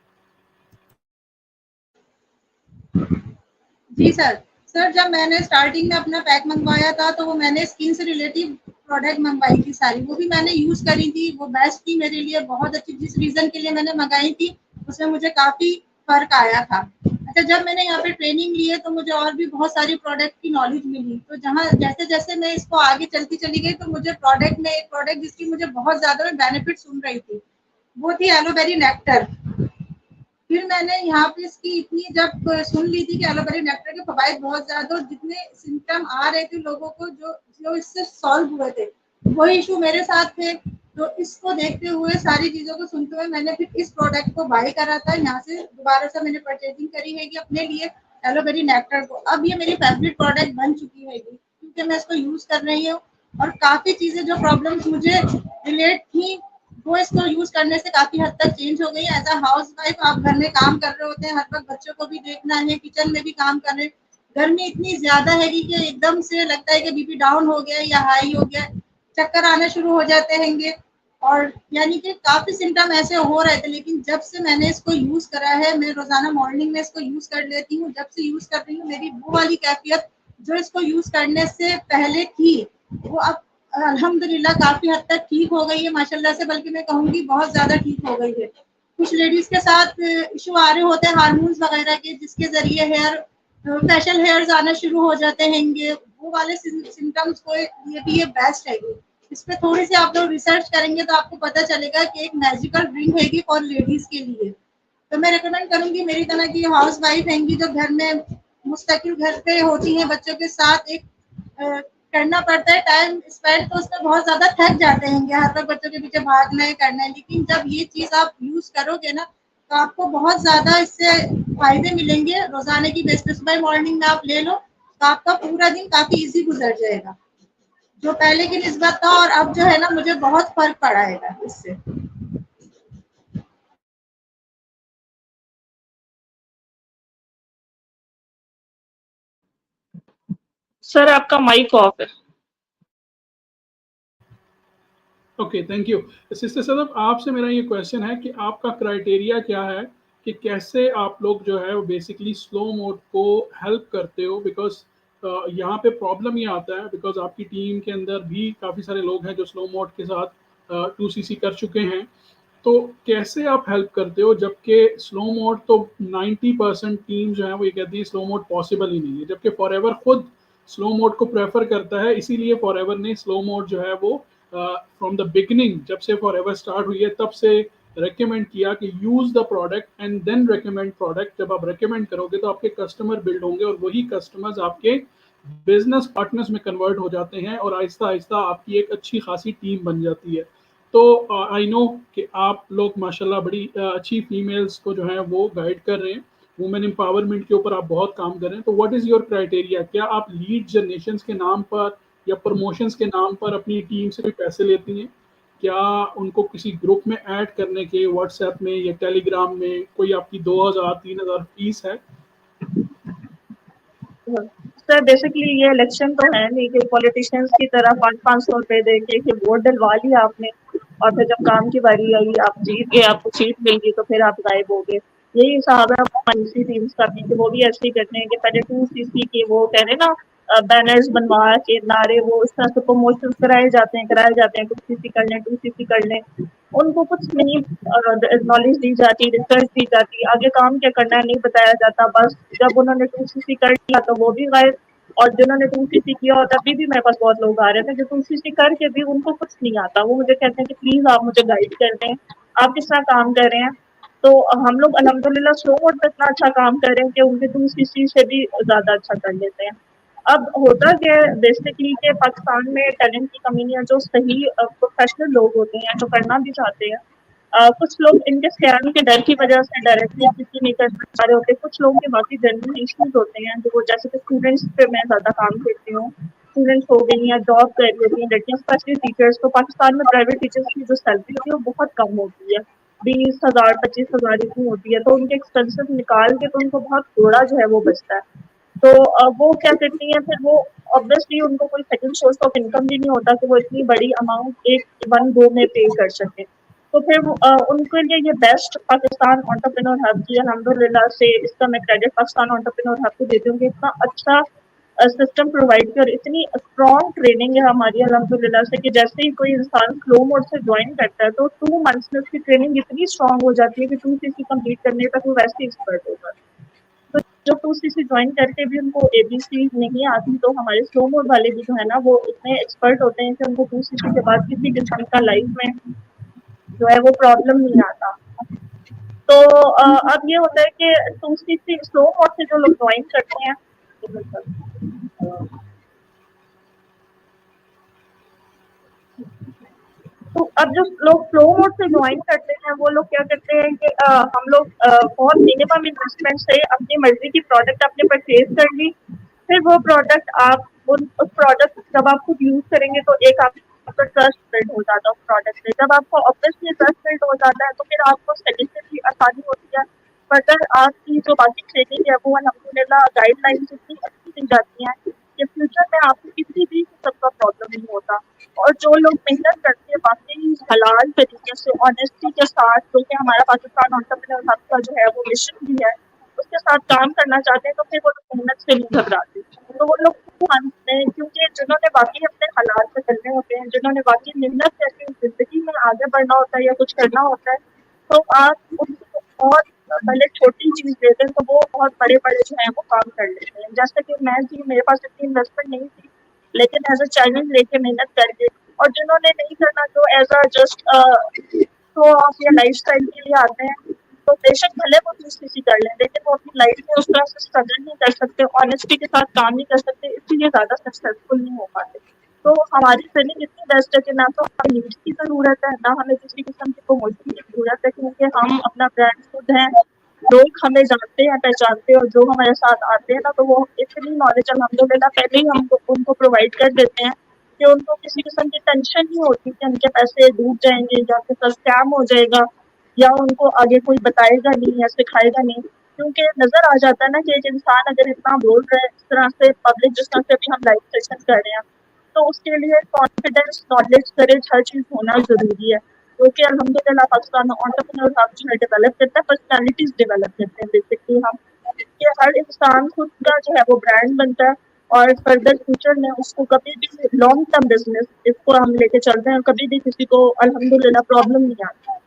जी सर। सर जब मैंने स्टार्टिंग में अपना पैक मंगवाया था, तो वो मैंने स्किन से रिलेटिव प्रोडक्ट मंगवाई थी सारी, वो भी मैंने यूज़ करी थी, वो बेस्ट थी मेरे लिए, बहुत अच्छी। जिस रीज़न के लिए मैंने मंगाई थी, उसमें मुझे काफ़ी फ़र्क आया था। अच्छा, जब मैंने यहाँ पे ट्रेनिंग ली है, तो मुझे और भी बहुत सारी प्रोडक्ट की नॉलेज मिली। तो जहाँ जैसे-जैसे मैं इसको आगे चलती चली गई, तो मुझे प्रोडक्ट में एक प्रोडक्ट जिसकी मुझे बहुत ज़्यादा मैं बेनिफिट सुन रही थी, वो थी एलोवेरा नेक्टर। फिर मैंने यहाँ पे इसकी इतनी जब सुन ली थी कि एलोवेरा नेक्टर के फवायद बहुत ज़्यादा, और जितने सिम्पटम आ रहे थे लोगों को, जो जो इससे सॉल्व हुए थे, वही इशू मेरे साथ थे। तो इसको देखते हुए, सारी चीज़ों को सुनते हुए, मैंने फिर इस प्रोडक्ट को बाय करा था। यहाँ से दोबारा से मैंने परचेजिंग करी है कि अपने लिए एलोवेरा नेक्टर को। अब ये मेरी फेवरेट प्रोडक्ट बन चुकी है, क्योंकि मैं इसको यूज़ कर रही हूँ और काफ़ी चीज़ें जो प्रॉब्लम्स मुझे रिलेट थी, वो इसको यूज़ करने से काफ़ी हद तक चेंज हो गई है। एज़ अ हाउसवाइफ आप घर में काम कर रहे होते हैं, हर वक़्त बच्चों को भी देखना है, किचन में भी काम कर रहे हैं। गर्मी इतनी ज़्यादा है कि एकदम से लगता है कि बीपी डाउन हो गया या हाई हो गया, चक्कर आने शुरू हो जाते हैंगे, और यानी कि काफ़ी सिम्पटम ऐसे हो रहे थे। लेकिन जब से मैंने इसको यूज़ करा है, मैं रोज़ाना मॉर्निंग में इसको यूज़ कर लेती हूँ। जब से यूज़ कर रही हूँ, मेरी वो वाली कैफ़ियत जो इसको यूज़ करने से पहले थी, वो अब अल्हम्दुलिल्लाह काफ़ी हद तक ठीक हो गई है माशाल्लाह से, बल्कि मैं कहूँगी बहुत ज़्यादा ठीक हो गई है। कुछ लेडीज के साथ इशू आ रहे होते हैं हार्मोन्स वगैरह के, जिसके जरिए फेशियल हेयर्स आना शुरू हो जाते हैं, वो वाले सिम्टम्स को लिए भी ये बेस्ट है। इस पे थोड़ी सी आप लोग रिसर्च करेंगे तो आपको पता चलेगा कि एक मैजिकल ड्रिंक हैगी फॉर लेडीज के लिए। तो मैं रिकमेंड करूंगी मेरी तरह की हाउस वाइफ हैंगी जो घर में मुस्तकिल घर पे होती हैं बच्चों के साथ, एक करना पड़ता है टाइम स्पेंड, तो उसमें बहुत ज्यादा थक जाते हैं हर वक्त बच्चों के पीछे भागना है करना है। लेकिन जब ये चीज आप यूज करोगे ना तो आपको बहुत ज्यादा इससे फायदे मिलेंगे रोजाना की बेस पे। सुबह मॉर्निंग में आप ले लो तो आपका पूरा दिन काफी इजी गुजर जाएगा, जो पहले की निस्बत था। और अब जो है ना मुझे बहुत फर्क पड़ा है इससे। सर आपका माइक ऑफ है। Okay, thank you. सिस्टर सदब, आपसे मेरा ये क्वेश्चन है कि आपका क्राइटेरिया क्या है कि कैसे आप लोग जो है वो बेसिकली स्लो मोड को हेल्प करते हो? बिकॉज यहाँ पे प्रॉब्लम ये आता है बिकॉज आपकी टीम के अंदर भी काफ़ी सारे लोग हैं जो स्लो मोड के साथ 2cc कर चुके हैं। तो कैसे आप हेल्प करते हो जबकि स्लो मोड तो 90% टीम जो है वो ये कहती है स्लो मोड पॉसिबल ही नहीं है, जबकि फॉरएवर खुद स्लो मोड को प्रेफर करता है। इसीलिए फॉरएवर ने स्लो मोड जो है वो फ्रॉम द बिगिनिंग, जब से फॉरएवर स्टार्ट हुई है तब से रेकमेंड किया कि use the product and then recommend product. जब आप रेकमेंड करोगे तो आपके कस्टमर बिल्ड होंगे और वही कस्टमर्स आपके बिजनेस पार्टनर्स में कन्वर्ट हो जाते हैं और आहिस्ता आहिस्ता आपकी एक अच्छी खासी टीम बन जाती है। तो आई नो कि आप लोग माशाल्लाह बड़ी अच्छी फीमेल्स को जो है वो गाइड कर रहे हैं, वुमेन एम्पावरमेंट के ऊपर आप बहुत काम कर रहे हैं। तो व्हाट इज़ योर क्राइटेरिया? क्या आप लीड जनरेशन के नाम पर या प्रमोशंस के नाम पर अपनी टीम से कोई पैसे लेती हैं? क्या उनको किसी ग्रुप में ऐड करने के व्हाट्सएप में या टेलीग्राम में कोई आपकी 2000-3000 फीस है? सर बेसिकली ये इलेक्शन तो है नहीं कि पॉलिटिशियंस की तरह 500-500 रुपए दे के वोट डलवा लिया आपने और फिर जब काम की बारी आई आप जीत गए, आपको सीट मिल गई तो फिर आप गायब हो गए। यही हिसाब है मायूसी टीम्स का भी कि वो भी ऐसे ही करते हैं कि पहले 2cc के वो कह रहे ना बैनर्स बनवा के नारे वो इस तरह से प्रमोशन कराए जाते हैं 2cc कर लें 2cc कर लें। उनको कुछ नहीं नॉलेज दी जाती, रिसर्च दी जाती, आगे काम क्या करना है नहीं बताया जाता। बस जब उन्होंने 2cc कर लिया तो वो भी गायब, और जिन्होंने 2cc किया और तभी भी मेरे पास बहुत लोग आ रहे थे जो 2cc करके भी उनको कुछ नहीं आता। वो मुझे कहते हैं कि प्लीज आप मुझे गाइड कर दें, आप किस तरह काम कर रहे हैं। तो हम लोग अल्हम्दुलिल्लाह स्लो मोड पे इतना अच्छा काम कर रहे हैं कि उनके 2cc से भी ज्यादा अच्छा कर लेते हैं। अब होता क्या है बेसिकली कि पाकिस्तान में टैलेंट की कमी है, जो सही प्रोफेशनल लोग होते हैं जो करना भी चाहते हैं। कुछ लोग इनके स्कैम के डर की वजह से डायरेक्टली किसी नहीं कर पा रहे होते। कुछ लोगों के बाकी जनरल इश्यूज होते हैं जो जैसे कि स्टूडेंट्स पे मैं ज्यादा काम करती हूँ। स्टूडेंट्स हो गई या जॉब कर रही होती हैं लड़कियां, स्पेशली टीचर्स। तो पाकिस्तान में प्राइवेट टीचर्स की जो सैलरी होती है वो बहुत कम होती है, 20,000 25,000 इतनी होती है। तो उनके एक्सपेंसिव निकाल के तो उनको बहुत थोड़ा जो है वो बचता है। तो वो क्या करती हैं फिर वो ऑब्वियसली उनको कोई सेकंड सोर्स ऑफ इनकम भी नहीं होता कि वो इतनी बड़ी अमाउंट एक वन गो में पे कर सके। तो फिर उनके लिए ये बेस्ट पाकिस्तान एंटरप्रेन्योर हब की अल्हम्दुलिल्लाह से इसका मैं क्रेडिट पाकिस्तान एंटरप्रेन्योर हब को देती हूँ कि इतना अच्छा सिस्टम प्रोवाइड किया और इतनी स्ट्रॉन्ग ट्रेनिंग है हमारी अल्हम्दुलिल्लाह से कि जैसे ही कोई इंसान स्लो मोड से ज्वाइन करता है तो 2 मंथ्स में उसकी ट्रेनिंग इतनी स्ट्रॉन्ग हो जाती है कि 2cc कंप्लीट करने तक वो वैसे ही एक्सपर्ट होगा। तो जो 2cc ज्वाइन करके भी उनको एबीसी नहीं आती तो हमारे स्लो मोड वाले भी जो है ना वो इतने एक्सपर्ट होते हैं कि उनको 2cc के बाद किसी किस्म का लाइफ में जो है वो प्रॉब्लम नहीं आता। तो अब ये होता है कि 2cc स्लो मोड से जो लोग ज्वाइन करते हैं तो अब जो लोग फ्लो मोड से ज्वाइन करते हैं वो लोग क्या करते हैं कि हम लोग बहुत मिनिमम इन्वेस्टमेंट से अपनी मर्जी की प्रोडक्ट आपने परचेज कर ली। फिर वो प्रोडक्ट आप उस प्रोडक्ट जब आप खुद यूज करेंगे तो एक आपका ट्रस्ट बिल्ड हो जाता है उस प्रोडक्ट से। जब आपको ऑब्वियसली ट्रस्ट बिल्ड हो जाता है तो फिर आपको सेटिंग भी आसानी होती है। फर्दर आपकी जो बाकी ट्रेनिंग है वो अल्हम्दुलिल्लाह गाइडलाइंस इतनी अच्छी दी जाती हैं कि फ्यूचर में आपको किसी भी किस्म का प्रॉब्लम नहीं होता। और जो लोग मेहनत करते हैं वाकई हलाल तरीके से ऑनेस्टी के साथ, जो कि हमारा पाकिस्तान एंटरप्रेन्योर हब का जो है वो मिशन भी है, उसके साथ काम करना चाहते हैं तो फिर वो लोग मेहनत से नहीं घबराते। तो वो लोग मानते हैं क्योंकि जिन्होंने वाकई अपने हालात से चलने होते हैं, जिन्होंने वाकई मेहनत करके जिंदगी में आगे बढ़ना होता है या कुछ करना होता है, तो आप उनको बहुत पहले छोटी चीज़ देते हैं, तो वो बहुत बड़े-बड़े जो हैं वो काम कर लेते हैं। जैसे कि मैं थी, मेरे पास इतनी इन्वेस्टमेंट नहीं थी, लेकिन एज़ अ चैलेंज लेके मेहनत करके, और जिन्होंने नहीं करना, जो as a just show off या लाइफ़स्टाइल के लिए आते हैं, तो बेशक भले वो 30-30 कर लें, लेकिन वो अपनी लाइफ़ में उस तरह से स्ट्रगल नहीं कर सकते, ऑनेस्टी के साथ काम नहीं कर सकते, इसलिए ज़्यादा सक्सेसफुल नहीं हो पाते। तो हमारी ट्रेनिंग इतनी बेस्ट है कि ना तो हमें लीड्स की ज़रूरत है, ना हमें किसी किस्म की प्रमोशन की ज़रूरत है, क्योंकि हम अपना ब्रांड खुद हैं, लोग हमें जानते हैं, पहचानते हैं, और जो हमारे साथ आते हैं ना, तो वो इतनी नॉलेज अल्हम्दुलिल्लाह पहले ही हमको उनको प्रोवाइड कर देते हैं कि उनको किसी किस्म की टेंशन नहीं होती कि उनके पैसे डूब जाएँगे या फिर कल स्कैम हो जाएगा, या उनको आगे कोई बताएगा नहीं या सिखाएगा नहीं। क्योंकि नज़र आ जाता है ना कि एक इंसान अगर इतना बोल रहा है, इस तरह से पब्लिक जिस तरह से अभी हम लाइव सेशन कर रहे हैं, तो उसके लिए कॉन्फिडेंस, नॉलेज, करेज हर चीज़ होना ज़रूरी है। क्योंकि अल्हम्दुलिल्लाह पाकिस्तान में एंटरप्रेन्योर हब जो है डेवलप करता है, पर्सनैलिटीज़ डेवलप करते हैं बेसिकली हम, कि हर इंसान खुद का जो है वो ब्रांड बनता है, और फर्दर फ्यूचर में उसको कभी भी लॉन्ग टर्म बिज़नेस इसको हम लेके चलते हैं, कभी भी किसी को अल्हम्दुलिल्लाह प्रॉब्लम नहीं आती।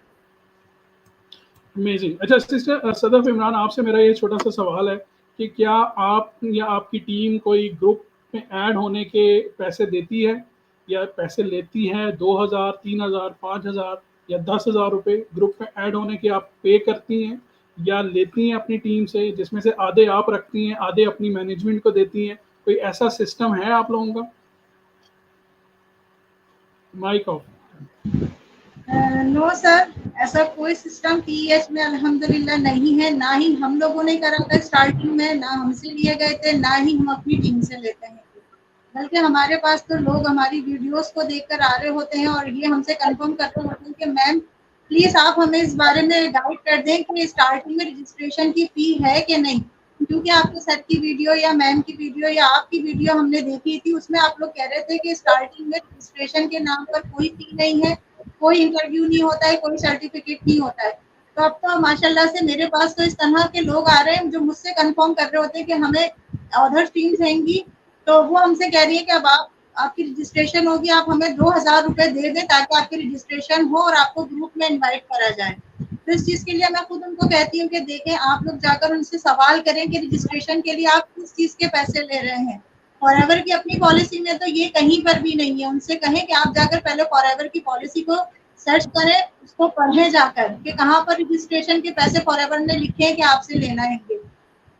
अमेजिंग। अच्छा सिस्टर सदफ इमरान, आपसे मेरा ये छोटा सा सवाल है कि क्या आप या आपकी टीम कोई ग्रुप में ऐड होने के पैसे देती है या पैसे लेती है? 2000, 3000, 5000 या 10,000 रुपये ग्रुप में ऐड होने के आप पे करती हैं, या लेती हैं अपनी टीम से, जिसमें से आधे आप रखती हैं, आधे अपनी मैनेजमेंट को देती हैं? कोई ऐसा सिस्टम है आप लोगों का? Mic off. नो सर, ऐसा कोई सिस्टम पीएच में अल्हम्दुलिल्लाह नहीं है, ना ही हम लोगों ने करा था स्टार्टिंग में, ना हमसे लिए गए थे, ना ही हम अपनी टीम से लेते हैं। बल्कि हमारे पास तो लोग हमारी वीडियोस को देखकर आ रहे होते हैं और ये हमसे कंफर्म कर रहे होते हैं कि मैम प्लीज़ आप हमें इस बारे में गाइड कर दें कि स्टार्टिंग में रजिस्ट्रेशन की फ़ी है कि नहीं? क्योंकि आपके सर की वीडियो या मैम की वीडियो या आपकी वीडियो हमने देखी थी, उसमें आप लोग कह रहे थे कि स्टार्टिंग में रजिस्ट्रेशन के नाम पर कोई फ़ी नहीं है, कोई इंटरव्यू नहीं होता है, कोई सर्टिफिकेट नहीं होता है। तो अब तो माशाल्लाह से मेरे पास तो इस तरह के लोग आ रहे हैं जो मुझसे कंफर्म कर रहे होते हैं कि हमें अदर टीम्स रहेंगी, तो वो हमसे कह रही है कि अब आपकी रजिस्ट्रेशन होगी, आप हमें 2000 रुपए दे दें ताकि आपकी रजिस्ट्रेशन हो और आपको ग्रुप में इनवाइट करा जाए। तो इस चीज़ के लिए मैं खुद उनको कहती हूँ कि देखें, आप लोग जाकर उनसे सवाल करें कि रजिस्ट्रेशन के लिए आप किस चीज़ के पैसे ले रहे हैं। फॉरएवर की अपनी पॉलिसी में तो ये कहीं पर भी नहीं है। उनसे कहें कि आप जाकर पहले फॉरएवर की पॉलिसी को सर्च करें, उसको पढ़ें जाकर कि कहाँ पर रजिस्ट्रेशन के पैसे फॉरएवर ने लिखे हैं कि आपसे लेना है।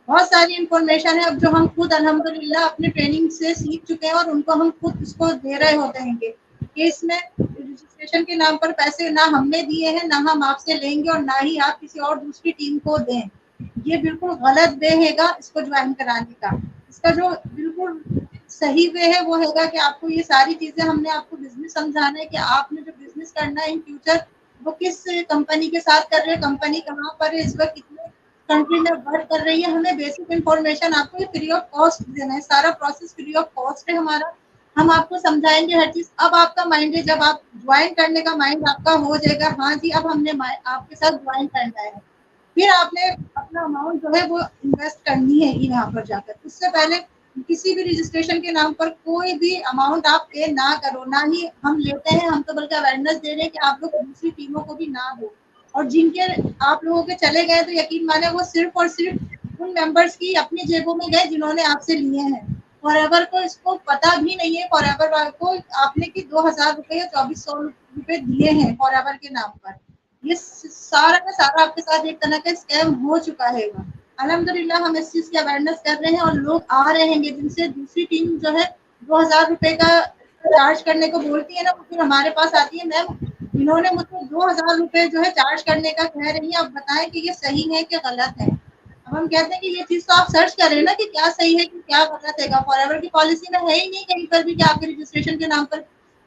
बहुत सारी इन्फॉर्मेशन है अब जो हम खुद अल्हम्दुलिल्लाह अपने ट्रेनिंग से सीख चुके हैं और उनको हम खुद उसको दे रहे होते हैं कि इसमें रजिस्ट्रेशन के नाम पर पैसे ना हमने दिए हैं, ना हम आपसे लेंगे और ना ही आप किसी और दूसरी टीम को दें। ये बिल्कुल गलत वे हैगा इसको ज्वाइन कराने का। इसका जो बिल्कुल सही वे है वो हैगा कि आपको ये सारी चीज़ें हमने आपको बिज़नेस समझाना है कि आपने जो बिज़नेस करना है इन फ्यूचर वो किस कंपनी के साथ कर रहे हैं, कंपनी कहाँ पर है, इस वक़्त कितने कंट्री में वर्क कर रही है, हमें बेसिक इन्फॉर्मेशन आपको ये फ्री ऑफ कॉस्ट देना है। सारा प्रोसेस फ्री ऑफ कॉस्ट है हमारा। हम आपको समझाएँगे हर चीज़। अब आपका माइंड है, जब आप ज्वाइन करने का माइंड आपका हो जाएगा, हाँ जी, अब हमने आपके साथ ज्वाइन करना है। फिर आपने अपना अमाउंट जो है वो इन्वेस्ट करनी है यहाँ पर जाकर। उससे पहले किसी भी रजिस्ट्रेशन के नाम पर कोई भी अमाउंट आप पे ना करो, ना ही हम लेते हैं। हम तो बल्कि अवेयरनेस दे रहे हैं कि आप लोग दूसरी टीमों को भी ना दो। और जिनके आप लोगों के चले गए तो यकीन माने वो सिर्फ और सिर्फ उन मेंबर्स की अपनी जेबों में गए जिन्होंने आपसे लिए हैं। फॉरएवर को इसको पता भी नहीं है, फॉरएवर को आपने कि 2000 रुपए या 2400 रुपए दिए हैं फॉरएवर के नाम पर। ये सारा का सारा आपके साथ एक तरह का स्कैम हो चुका है। अल्हम्दुलिल्लाह हम इस चीज़ की अवेयरनेस कर रहे हैं और लोग आ रहे हैं जिनसे दूसरी टीम जो है 2000 रुपए का चार्ज करने को बोलती है ना, वो फिर हमारे पास आती है, मैम इन्होंने मुझको 2000 रुपए जो है चार्ज करने का कह रही है, अब बताएं कि ये सही है कि गलत है। अब हम कहते हैं कि ये चीज़ तो आप सर्च करें ना कि क्या सही है कि क्या गलत है। फॉरएवर की पॉलिसी में है ही नहीं कहीं पर भी कि आपके रजिस्ट्रेशन के नाम पर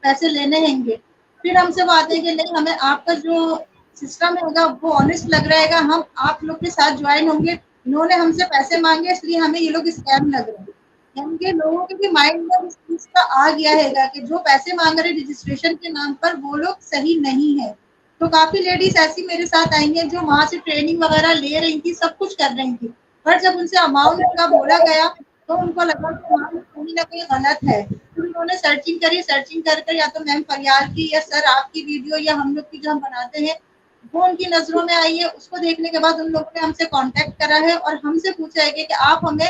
पैसे लेने हैंगे। फिर हमसे वो आते हैं कि नहीं, हमें आपका जो सिस्टम है वो ऑनेस्ट लग रहा है, हम आप लोग के साथ ज्वाइन होंगे। इन्होंने हमसे पैसे मांगे इसलिए हमें ये लोग स्कैम लग रहे हैं। यानी कि लोगों के भी माइंड में इस चीज़ का आ गया है कि जो पैसे मांग रहे रजिस्ट्रेशन के नाम पर वो लोग सही नहीं है। तो काफ़ी लेडीज़ ऐसी मेरे साथ आई हैं जो वहाँ से ट्रेनिंग वगैरह ले रही थी, सब कुछ कर रही थी। पर जब उनसे अमाउंट का बोला गया तो उनको लगा कि हाँ, कहीं न कहीं गलत है। फिर उन्होंने सर्चिंग करी, सर्चिंग कर कर या तो मैम फरियाल की या सर आपकी वीडियो या हम लोग की जो हम बनाते हैं वो उनकी नज़रों में आई है, उसको देखने के बाद उन लोगों ने हमसे कांटेक्ट करा है और हमसे पूछा है कि आप हमें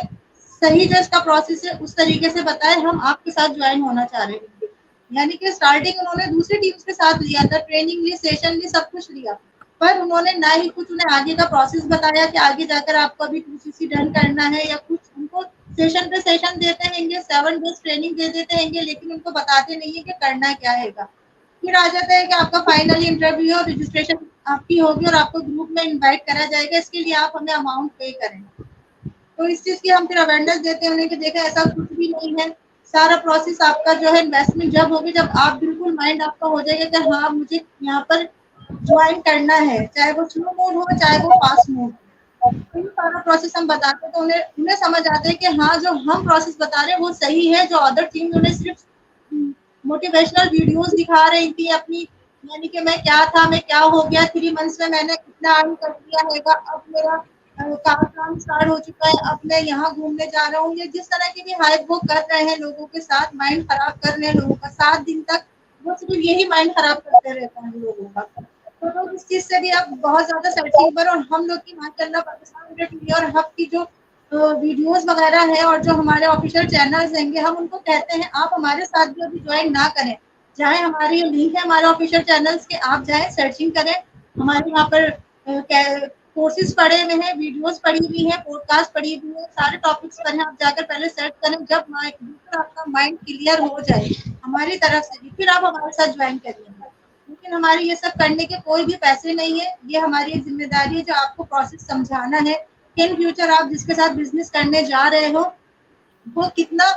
सही जो इसका प्रोसेस है उस तरीके से बताएं, हम आपके साथ ज्वाइन होना चाह रहे हैं। यानी कि स्टार्टिंग उन्होंने दूसरी टीम्स के साथ लिया था, ट्रेनिंग ली, सेशन ली, सब कुछ लिया, पर उन्होंने ना ही कुछ उन्हें आगे का प्रोसेस बताया कि आगे जाकर आपको अभी 2CC डन करना है, या कुछ उनको सेशन पे सेशन देते रहेंगे, 7 डेज ट्रेनिंग दे देते रहेंगे, लेकिन उनको बताते नहीं है कि करना क्या है। फिर आ जाता है कि आपका फाइनल इंटरव्यू और रजिस्ट्रेशन आपकी होगी और आपको ग्रुप में इनवाइट करा जाएगा, इसके लिए आप हमें अमाउंट पे करें। तो इस चीज़ की हम फिर अवेयरनेस देते हैं उन्हें कि देखा ऐसा कुछ भी नहीं है, सारा प्रोसेस आपका जो है इन्वेस्टमेंट जब होगी, जब आप बिल्कुल माइंड आपका हो जाएगा कि हाँ मुझे यहाँ पर ज्वाइन करना है, चाहे वो स्लो मोड हो चाहे वो फास्ट मोड हो, तो सारा प्रोसेस हम बताते हैं तो उन्हें उन्हें समझ आता है कि हाँ जो हम प्रोसेस बता रहे हैं वो सही है। जो अदर टीम उन्हें सिर्फ मोटिवेशनल वीडियोस दिखा रही थी अपनी, यानी कि मैं क्या था, मैं क्या हो गया, 3 मंथ्स में मैंने इतना अर्न कर लिया हैगा, अब मेरा काम स्टार्ट हो चुका है, अब मैं यहाँ घूमने जा रहा हूँ, ये जिस तरह की भी हाइप वो कर रहे हैं लोगों के साथ, माइंड खराब कर रहे हैं लोगों का, 7 दिन तक वो सिर्फ यही माइंड खराब करते रहते हैं लोगों का। तो लोग इस चीज से भी अब बहुत ज्यादा सर्चिंग पर, और हम लोग की माशाल्लाह पाकिस्तान टीवी और हब की जो वीडियोस वगैरह है और जो हमारे ऑफिशियल चैनल्स रहेंगे, हम उनको कहते हैं आप हमारे साथ भी अभी ज्वाइन ना करें, चाहे हमारी लिंक है हमारे ऑफिशियल चैनल्स के, आप जाएं सर्चिंग करें, हमारे यहाँ पर कोर्सेज पढ़े हुए हैं, वीडियोस पढ़ी हुई हैं, पॉडकास्ट पढ़ी हुई है, सारे टॉपिक्स पर हैं, आप जाकर पहले सर्च करें, जब दूसरा आपका माइंड क्लियर हो जाए हमारी तरफ से भी, फिर आप हमारे साथ ज्वाइन करिए। लेकिन हमारे ये सब करने के कोई भी पैसे नहीं है, ये हमारी एक जिम्मेदारी है जो आपको प्रोसेस समझाना है कि इन फ्यूचर आप जिसके साथ बिजनेस करने जा रहे हो वो कितना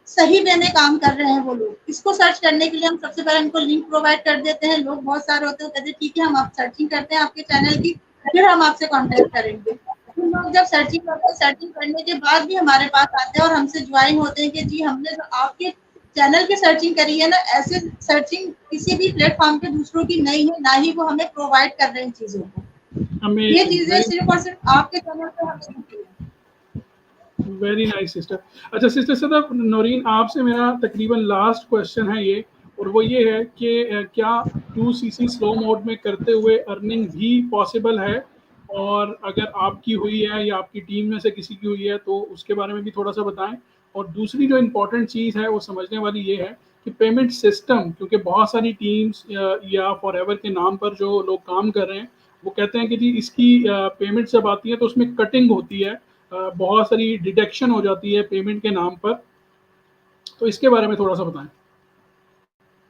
सही वे में काम कर रहे हैं वो लोग। इसको सर्च करने के लिए हम सबसे पहले उनको लिंक प्रोवाइड कर देते हैं। लोग बहुत सारे होते हैं, कहते हैं ठीक है हम आप सर्चिंग करते हैं आपके चैनल की, फिर हम आपसे कॉन्टेक्ट करेंगे। फिर लोग जब सर्चिंग करते हैं, सर्चिंग करने के बाद भी हमारे पास आते हैं और हमसे ज्वाइन होते हैं कि जी हमने जो आपके चैनल की सर्चिंग करी है ना, ऐसे सर्चिंग किसी भी प्लेटफॉर्म पे दूसरों की नहीं है, ना ही वो हमें प्रोवाइड कर रहे हैं चीजों को। ये चीजें सिर्फ और सिर्फ आपके चैनल पे हमें मिलती है। Very nice sister. अच्छा सिस्टर सदफ नौरीन, आपसे मेरा तकरीबन लास्ट क्वेश्चन है ये, और वो ये है कि क्या 2CC स्लो मोड में करते हुए अर्निंग भी पॉसिबल है, और अगर आपकी हुई है या आपकी टीम में से किसी की हुई है तो उसके बारे में भी थोड़ा सा बताएं। और दूसरी जो इम्पोर्टेंट चीज़ है वो समझने वाली ये है कि पेमेंट सिस्टम, क्योंकि बहुत सारी टीम्स या फॉरएवर के नाम पर जो लोग काम कर रहे हैं वो कहते हैं कि जी इसकी पेमेंट जब आती है तो उसमें कटिंग होती है, बहुत सारी डिडक्शन हो जाती है पेमेंट के नाम पर, तो इसके बारे में थोड़ा सा बताएं।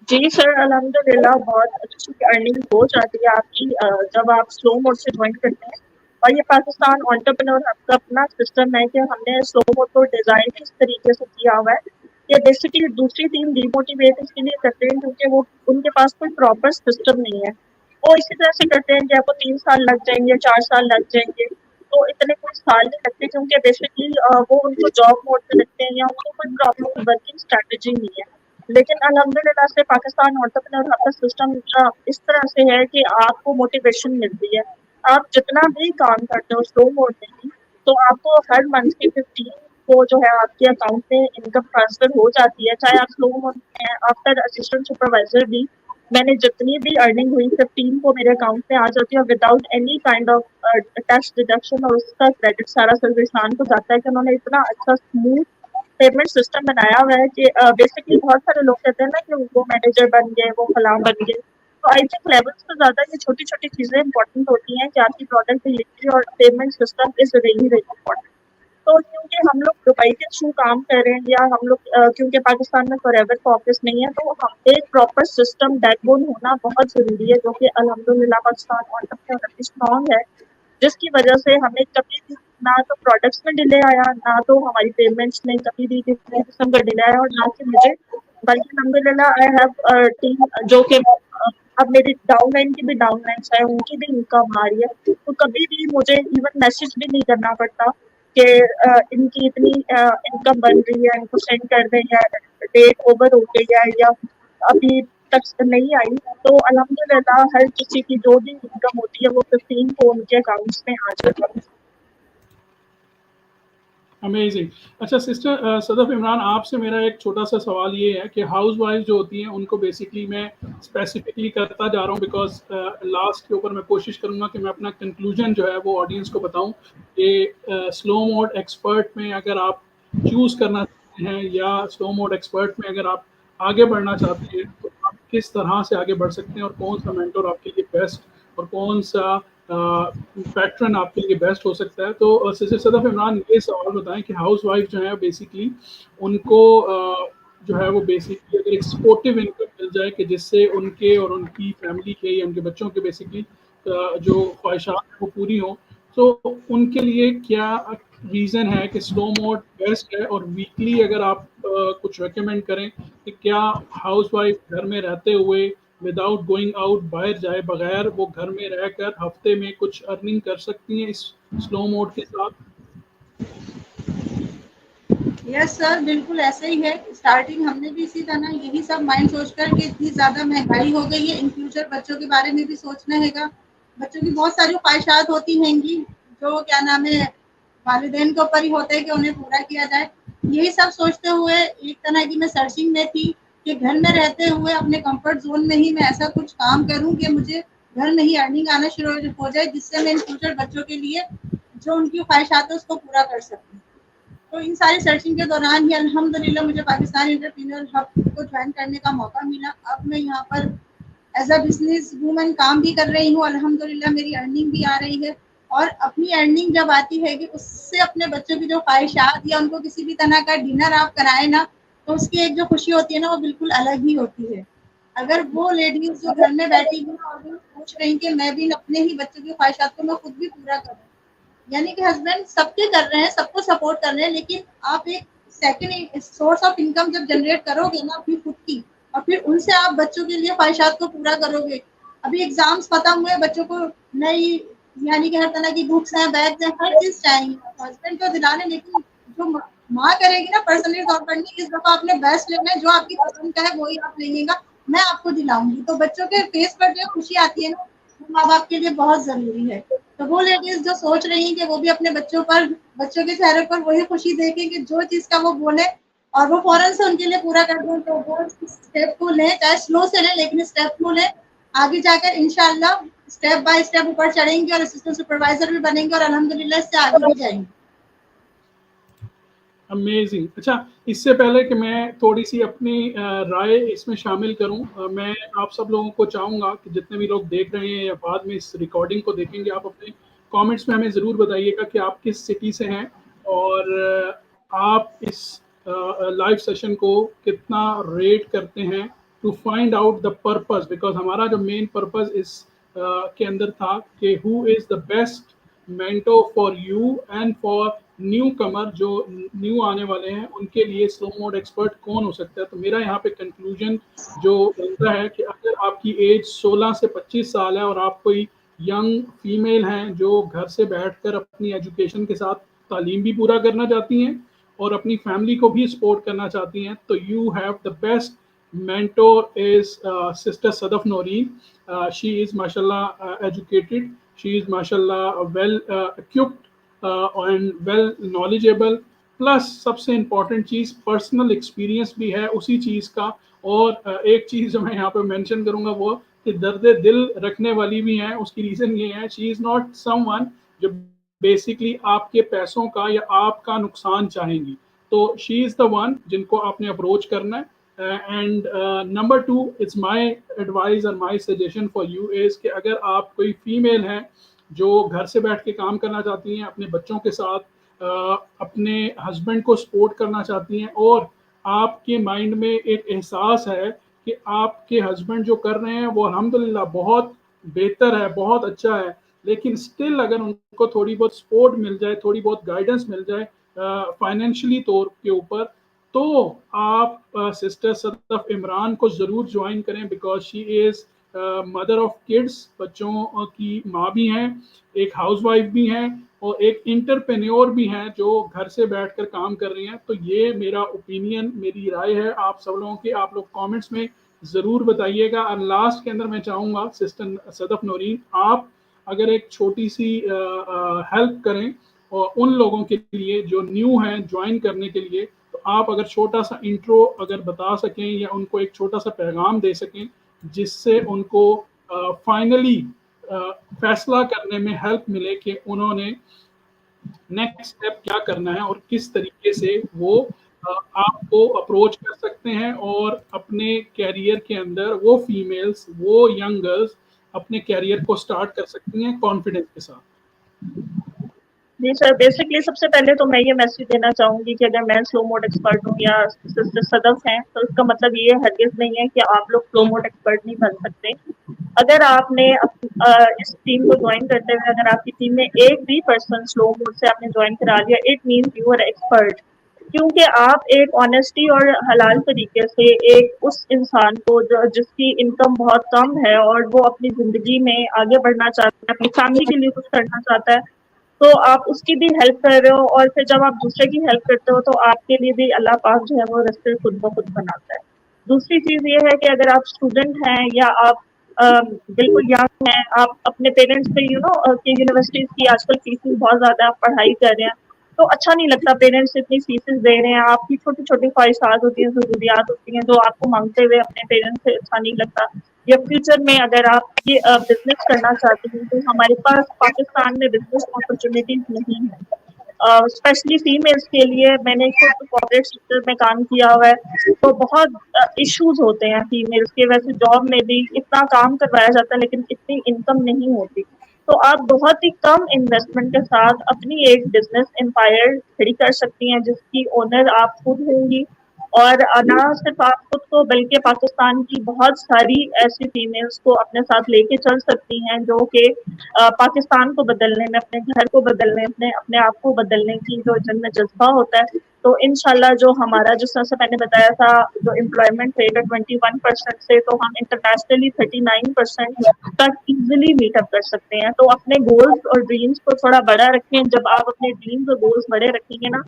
जी सर, अल्हम्दुलिल्लाह बहुत अच्छी अर्निंग हो जाती है आपकी जब आप स्लो मोड से ज्वाइन करते हैं। और ये पाकिस्तान एंटरप्रेन्योर हब का अपना सिस्टम है कि हमने स्लो मोड को डिज़ाइन इस तरीके से किया हुआ है कि बेसिकली दूसरी टीम डिमोटिवेट इसलिए करते हैं क्योंकि वो उनके पास कोई प्रॉपर सिस्टम नहीं है। वो इसी तरह से करते हैं कि आपको 3 साल लग जाएंगे, 4 साल लग जाएंगे, तो इतने कोई साल नहीं लगते क्योंकि बेसिकली वो उनको जॉब मोड पे रखते हैं या उनको कोई प्रॉपर वर्किंग स्ट्रैटेजी नहीं है। लेकिन अल्हम्दुलिल्लाह से पाकिस्तान एंटरप्रेन्योर हब का सिस्टम इस तरह से है कि आपको मोटिवेशन मिलती है। आप जितना भी काम करते हो स्लो मोड में ही, तो आपको हर मंथ की 15 को जो है आपके अकाउंट में इनकम ट्रांसफर हो जाती है, चाहे आप स्लो मोड में हैं। आफ्टर असिस्टेंट सुपरवाइजर भी मैंने जितनी भी अर्निंग हुई 15 को मेरे अकाउंट में आ जाती है without any kind of tax deduction, और उसका क्रेडिट सारा सर्विस खान को जाता है कि उन्होंने इतना अच्छा स्मूथ पेमेंट सिस्टम बनाया हुआ है कि बेसिकली बहुत सारे लोग कहते हैं ना कि वो मैनेजर बन गए, वो फलां बन गए। तो आई थिंक लेवल्स से ज़्यादा ये छोटी-छोटी चीज़ें इंपॉर्टेंट होती हैं कि आपकी प्रोडक्ट डिलीवरी और payment system is really important. तो क्योंकि हम लोग दुबई के थ्रू काम कर रहे हैं या हम लोग क्योंकि पाकिस्तान में फॉरएवर का ऑफिस नहीं है, तो एक प्रॉपर सिस्टम बैकबोन होना बहुत ज़रूरी है, जो कि अल्हम्दुलिल्लाह पाकिस्तान एंटरप्रेन्योर स्ट्रॉन्ग है, जिसकी वजह से हमें कभी भी ना तो प्रोडक्ट्स में डिले आया, ना तो हमारी पेमेंट्स में कभी भी किसी किस्म का डिले आया, और ना कि मुझे, बल्कि अल्हम्दुलिल्लाह आई हैव टीम जो कि अब मेरी डाउनलाइन की भी डाउनलाइंस है, उनकी भी इनकम आ रही है, तो कभी भी मुझे इवन मैसेज भी नहीं करना पड़ता कि इनकी इतनी इनकम बन रही है, इनको सेंड कर दें, या डेट ओवर हो गई है या अभी तक नहीं आई। तो अल्हम्दुलिल्लाह हर किसी की जो भी इनकम होती है वो 15 को उनके अकाउंट्स में आ जाती है। अमेजिंग। अच्छा सिस्टर सदफ इमरान, आपसे मेरा एक छोटा सा सवाल ये है कि हाउस वाइफ जो होती हैं उनको बेसिकली मैं स्पेसिफिकली करता जा रहा हूँ बिकॉज लास्ट के ऊपर मैं कोशिश करूँगा कि मैं अपना कंक्लूजन जो है वो ऑडियंस को बताऊँ कि स्लो मोड एक्सपर्ट में अगर आप चूज़ करना चाहते हैं या स्लो मोड एक्सपर्ट में अगर आप आगे बढ़ना चाहते हैं तो आप किस तरह से आगे बढ़ सकते हैं और कौन सा मेंटर आपके लिए बेस्ट और कौन सा पैटर्न आपके लिए बेस्ट हो सकता है। तो सिस्टर सदफ इमरान ये सवाल बताएं कि हाउस वाइफ जो है बेसिकली उनको जो है वो बेसिकली अगर एक सपोर्टिव इनकम मिल जाए कि जिससे उनके और उनकी फैमिली के या उनके बच्चों के बेसिकली जो ख्वाहिशात हैं वो पूरी हों, तो उनके लिए क्या रीज़न है कि स्लो मोड बेस्ट है? और वीकली अगर आप कुछ रेकमेंड करें कि क्या हाउस वाइफ घर में रहते हुए विदाउट गोइंग आउट बाहर जाए बगैर वो घर में रहकर हफ्ते में कुछ अर्निंग कर सकती हैं इस स्लो मोड के साथ? यस सर, बिल्कुल ऐसे ही है। स्टार्टिंग हमने भी इसी तरह यही सब माइंड सोचकर कि इतनी ज़्यादा महंगाई हो गई है, इन फ्यूचर बच्चों के बारे में भी सोचना हैगा। बच्चों की बहुत सारी ख्वाहिशात होती हैंगी, जो क्या नाम है वालिदैन के ऊपर ही होता है कि उन्हें पूरा किया जाए। यही सब सोचते हुए एक तरह की मैं सर्चिंग में थी कि घर में रहते हुए अपने कंफर्ट ज़ोन में ही मैं ऐसा कुछ काम करूँ कि मुझे घर में ही अर्निंग आना शुरू हो जाए, जिससे मैं इन फ्यूचर बच्चों के लिए जो उनकी ख्वाहिशात है उसको पूरा कर सकूँ। तो इन सारी सर्चिंग के दौरान ही अल्हम्दुलिल्लाह मुझे पाकिस्तान एंटरप्रेन्योर हब को ज्वाइन करने का मौका मिला। अब मैं यहाँ पर एज अ बिजनेस वूमन काम भी कर रही हूँ, अल्हम्दुलिल्लाह मेरी अर्निंग भी आ रही है। और अपनी अर्निंग जब आती है कि उससे अपने बच्चों की जो ख्वाहिशात या उनको किसी भी तरह का डिनर आप कराए ना, तो उसकी एक जो खुशी होती है ना, वो बिल्कुल अलग ही होती है। अगर वो लेडीज जो घर में बैठी हुई हैं और वो सोच रही कि मैं भी अपने ही बच्चों की ख्वाहिशात को मैं खुद भी पूरा करूँ, यानी कि हस्बैंड सबके कर रहे हैं, सबको सपोर्ट कर रहे हैं, लेकिन आप एक सेकंड सोर्स ऑफ इनकम जब जनरेट करोगे ना अपनी खुद की, और फिर उनसे आप बच्चों के लिए ख्वाहिशात को पूरा करोगे। अभी एग्जाम्स खत्म हुए, बच्चों को नई यानी कि हर तरह की बुक्स हैं, बैग्स हैं, हर चीज चाहिए। हस्बैंड तो दिला रहे, लेकिन जो माँ करेगी ना पर्सनली तौर पर, नहीं इस दफा आपने बेस्ट लेना है, जो आपकी पसंद का है वही आप लेंगे, मैं आपको दिलाऊंगी। तो बच्चों के फेस पर जो खुशी आती है ना, वो माँ बाप के लिए बहुत जरूरी है। तो वो लेडीज जो सोच रही हैं कि वो भी अपने बच्चों के चेहरे पर वही खुशी देखें कि जो चीज का वो बोले और वो फौरन से उनके लिए पूरा कर दें, तो वो स्टेप को लें, चाहे स्लो से लें, लेकिन स्टेप को लें। आगे जाकर इंशाल्लाह स्टेप बाय स्टेप ऊपर चढ़ेंगे और असिस्टेंट सुपरवाइजर भी बनेंगे और अल्हम्दुलिल्लाह इससे आगे भी जाएंगे। अमेजिंग। अच्छा, इससे पहले कि मैं थोड़ी सी अपनी राय इसमें शामिल करूं, मैं आप सब लोगों को चाहूँगा कि जितने भी लोग देख रहे हैं या बाद में इस रिकॉर्डिंग को देखेंगे, आप अपने कमेंट्स में हमें ज़रूर बताइएगा कि आप किस सिटी से हैं और आप इस लाइव सेशन को कितना रेट करते हैं to find out the purpose. Because हमारा जो मेन पर्पस इस के अंदर था कि who is the best mentor for you and for newcomer, जो न्यू आने वाले हैं उनके लिए स्लो मोड एक्सपर्ट कौन हो सकता है। तो मेरा यहाँ पे कंक्लूजन जो बनता है कि अगर आपकी एज 16 से 25 साल है और आप कोई यंग फीमेल हैं जो घर से बैठकर अपनी एजुकेशन के साथ तालीम भी पूरा करना चाहती हैं और अपनी फैमिली को भी सपोर्ट करना चाहती हैं, तो you have the best mentor is Sister Sadaf Noreen. She is mashallah educated. She is mashallah well equipped and well knowledgeable. Plus सबसे इम्पॉर्टेंट चीज़ पर्सनल एक्सपीरियंस भी है उसी चीज़ का। और एक चीज़ जो मैं यहाँ पे मेंशन करूँगा वो कि दर्द दिल रखने वाली भी हैं। उसकी रीज़न ये है, शी इज़ नॉट समवन जो बेसिकली आपके पैसों का या आपका नुकसान चाहेंगी। तो शी इज़ द वन जिनको आपने अप्रोच करना है। And number two, it's my advice और my suggestion for you is कि अगर आप कोई फीमेल हैं जो घर से बैठ के काम करना चाहती हैं, अपने बच्चों के साथ अपने हस्बैंड को सपोर्ट करना चाहती हैं और आपके माइंड में एक एहसास है कि आपके हस्बैंड जो कर रहे हैं वो अल्हम्दुलिल्लाह बहुत बेहतर है, बहुत अच्छा है, लेकिन स्टिल अगर उनको थोड़ी बहुत सपोर्ट मिल जाए, थोड़ी बहुत गाइडेंस मिल जाए फाइनेंशियली तौर के ऊपर, तो आप सिस्टर सदफ इमरान को ज़रूर ज्वाइन करें। Because she is mother of kids, बच्चों की माँ भी हैं, एक हाउस वाइफ भी हैं और एक इंटरप्रेन्योर भी हैं जो घर से बैठकर काम कर रही हैं। तो ये मेरा ओपिनियन, मेरी राय है आप सब लोगों की। आप लोग कमेंट्स में ज़रूर बताइएगा। और लास्ट के अंदर मैं चाहूँगा सिस्टर सदफ नौरीन, आप अगर एक छोटी सी हेल्प करें और उन लोगों के लिए जो न्यू हैं ज्वाइन करने के लिए, तो आप अगर छोटा-सा इंट्रो अगर बता सकें या उनको एक छोटा-सा पैगाम दे सकें, जिससे उनको फाइनली फैसला करने में हेल्प मिले कि उन्होंने नेक्स्ट स्टेप क्या करना है और किस तरीके से वो आपको अप्रोच कर सकते हैं और अपने करियर के अंदर वो फीमेल्स, वो यंग गर्ल्स अपने करियर को स्टार्ट कर सकती हैं कॉन्फिडेंस के साथ। जी सर, बेसिकली सबसे पहले तो मैं ये मैसेज देना चाहूँगी कि अगर मैं स्लो मोड एक्सपर्ट हूँ या सिस्टर सदफ हैं, तो इसका मतलब ये हरगिज़ नहीं है कि आप लोग स्लो मोड एक्सपर्ट नहीं बन सकते। अगर आपने इस टीम को ज्वाइन करते हुए अगर आपकी टीम में एक भी पर्सन स्लो मोड से आपने ज्वाइन करा लिया, it means you are expert. क्योंकि आप एक ऑनेस्टी और हलाल तरीके से एक उस इंसान को जिसकी इनकम बहुत कम है और वो अपनी ज़िंदगी में आगे बढ़ना चाहता है, अपनी फैमिली के लिए कुछ करना चाहता है, तो आप उसकी भी हेल्प कर रहे हो और फिर जब आप दूसरे की हेल्प करते हो तो आपके लिए भी अल्लाह पाक जो है वो रास्ते खुद ब खुद बनाता है। दूसरी चीज़ ये है कि अगर आप स्टूडेंट हैं या आप बिल्कुल यंग हैं, आप अपने पेरेंट्स से कि यूनिवर्सिटीज़ की आजकल फीसेस बहुत ज़्यादा आप पढ़ाई कर रहे हैं, तो अच्छा नहीं लगता पेरेंट्स इतनी फीसेस दे रहे हैं, आपकी छोटी-छोटी ख्वाहिशात होती हैं, ज़रूरियात होती हैं, जो आपको माँगते हुए अपने पेरेंट्स से अच्छा नहीं लगता। या फ्यूचर में अगर आप ये बिज़नेस करना चाहते हैं, तो हमारे पास पाकिस्तान में बिज़नेस अपॉर्चुनिटीज़ नहीं है। स्पेशली फीमेल्स के लिए मैंने खुद कॉर्पोरेट सेक्टर में काम किया हुआ है, तो बहुत इश्यूज़ होते हैं फीमेल्स के। वैसे जॉब में भी इतना काम करवाया जाता है लेकिन इतनी इनकम नहीं होती। तो आप बहुत ही कम इन्वेस्टमेंट के साथ अपनी एक बिज़नेस एम्पायर खड़ी कर सकती हैं, जिसकी ओनर आप खुद होंगी और ना सिर्फ आप खुद को बल्कि पाकिस्तान की बहुत सारी ऐसी फीमेल्स को अपने साथ लेके चल सकती हैं जो कि पाकिस्तान को बदलने में, अपने घर को बदलने में, अपने आप को बदलने की जो जिनमें जज्बा होता है। तो इंशाल्लाह जो हमारा जिस तरह से मैंने बताया था, जो एम्प्लॉयमेंट रेट है 21% से, तो हम इंटरनेशनली 39% तक इजीली मीटअप कर सकते हैं। तो अपने गोल्स और ड्रीम्स को थोड़ा बड़ा रखें। जब आप अपने ड्रीम्स और गोल्स बड़े रखेंगे ना,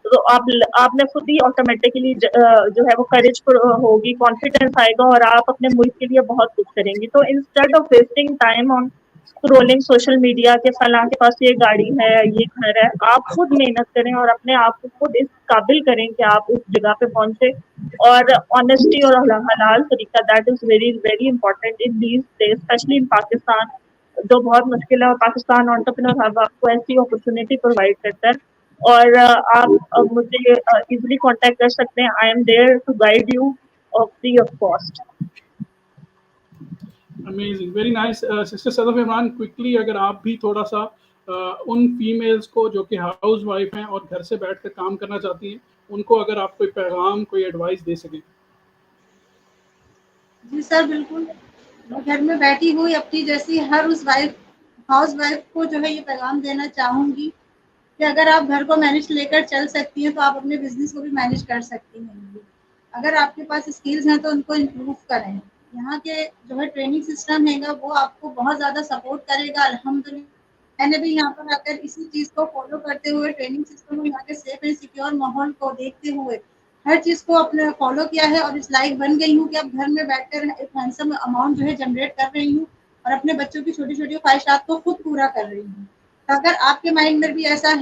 तो आप में खुद ही ऑटोमेटिकली जो है वो करेज होगी, कॉन्फिडेंस आएगा और आप अपने मुल्क के लिए बहुत कुछ करेंगे। तो instead of wasting time on scrolling social media के फलां के पास ये गाड़ी है, ये घर है, आप खुद मेहनत करें और अपने आप को खुद इस काबिल करें कि आप उस जगह पे पहुंचे। और ऑनेस्टी और हलाल तरीका, that is very very important in these days, specially in Pakistan, जो बहुत मुश्किल है। और पाकिस्तान एंटरप्रेन्योर हब आपको ऐसी अपॉर्चुनिटी प्रोवाइड करता है। और आप मुझे इजीली कांटेक्ट कर सकते हैं। I am there to guide you free of cost. Amazing, very nice. Sister Sadaf Imran, quickly अगर आप भी थोड़ा सा उन फीमेल्स को जो कि हाउस वाइफ हैं और घर से बैठकर काम करना चाहती हैं, उनको अगर आप कोई पैगाम, कोई एडवाइस दे सकें। जी सर, बिल्कुल। मैं घर में बैठी हुई अपनी जैसी हर उस हाउस वाइफ को जो है ये पैगाम देना चाहूँगी कि अगर आप घर को मैनेज लेकर चल सकती हैं तो आप अपने बिजनेस को भी मैनेज कर सकती हैं। अगर आपके पास स्किल्स हैं तो उनको इम्प्रूव करें। यहाँ के जो है ट्रेनिंग सिस्टम हैगा वो आपको बहुत ज़्यादा सपोर्ट करेगा। अल्हम्दुलिल्लाह मैंने भी यहाँ पर आकर इसी चीज़ को फॉलो करते हुए ट्रेनिंग सिस्टम और यहाँ के सेफ एंड सिक्योर माहौल को देखते हुए हर चीज़ को अपने फॉलो किया है और इस लायक बन गई हूँ कि अब घर में बैठकर एक हैंडसम अमाउंट जो है जनरेट कर रही हूँ और अपने बच्चों की छोटी-छोटी ख्वाहिशात को खुद पूरा कर रही हूँ। तो अगर आपके माइंड में भी ऐसा है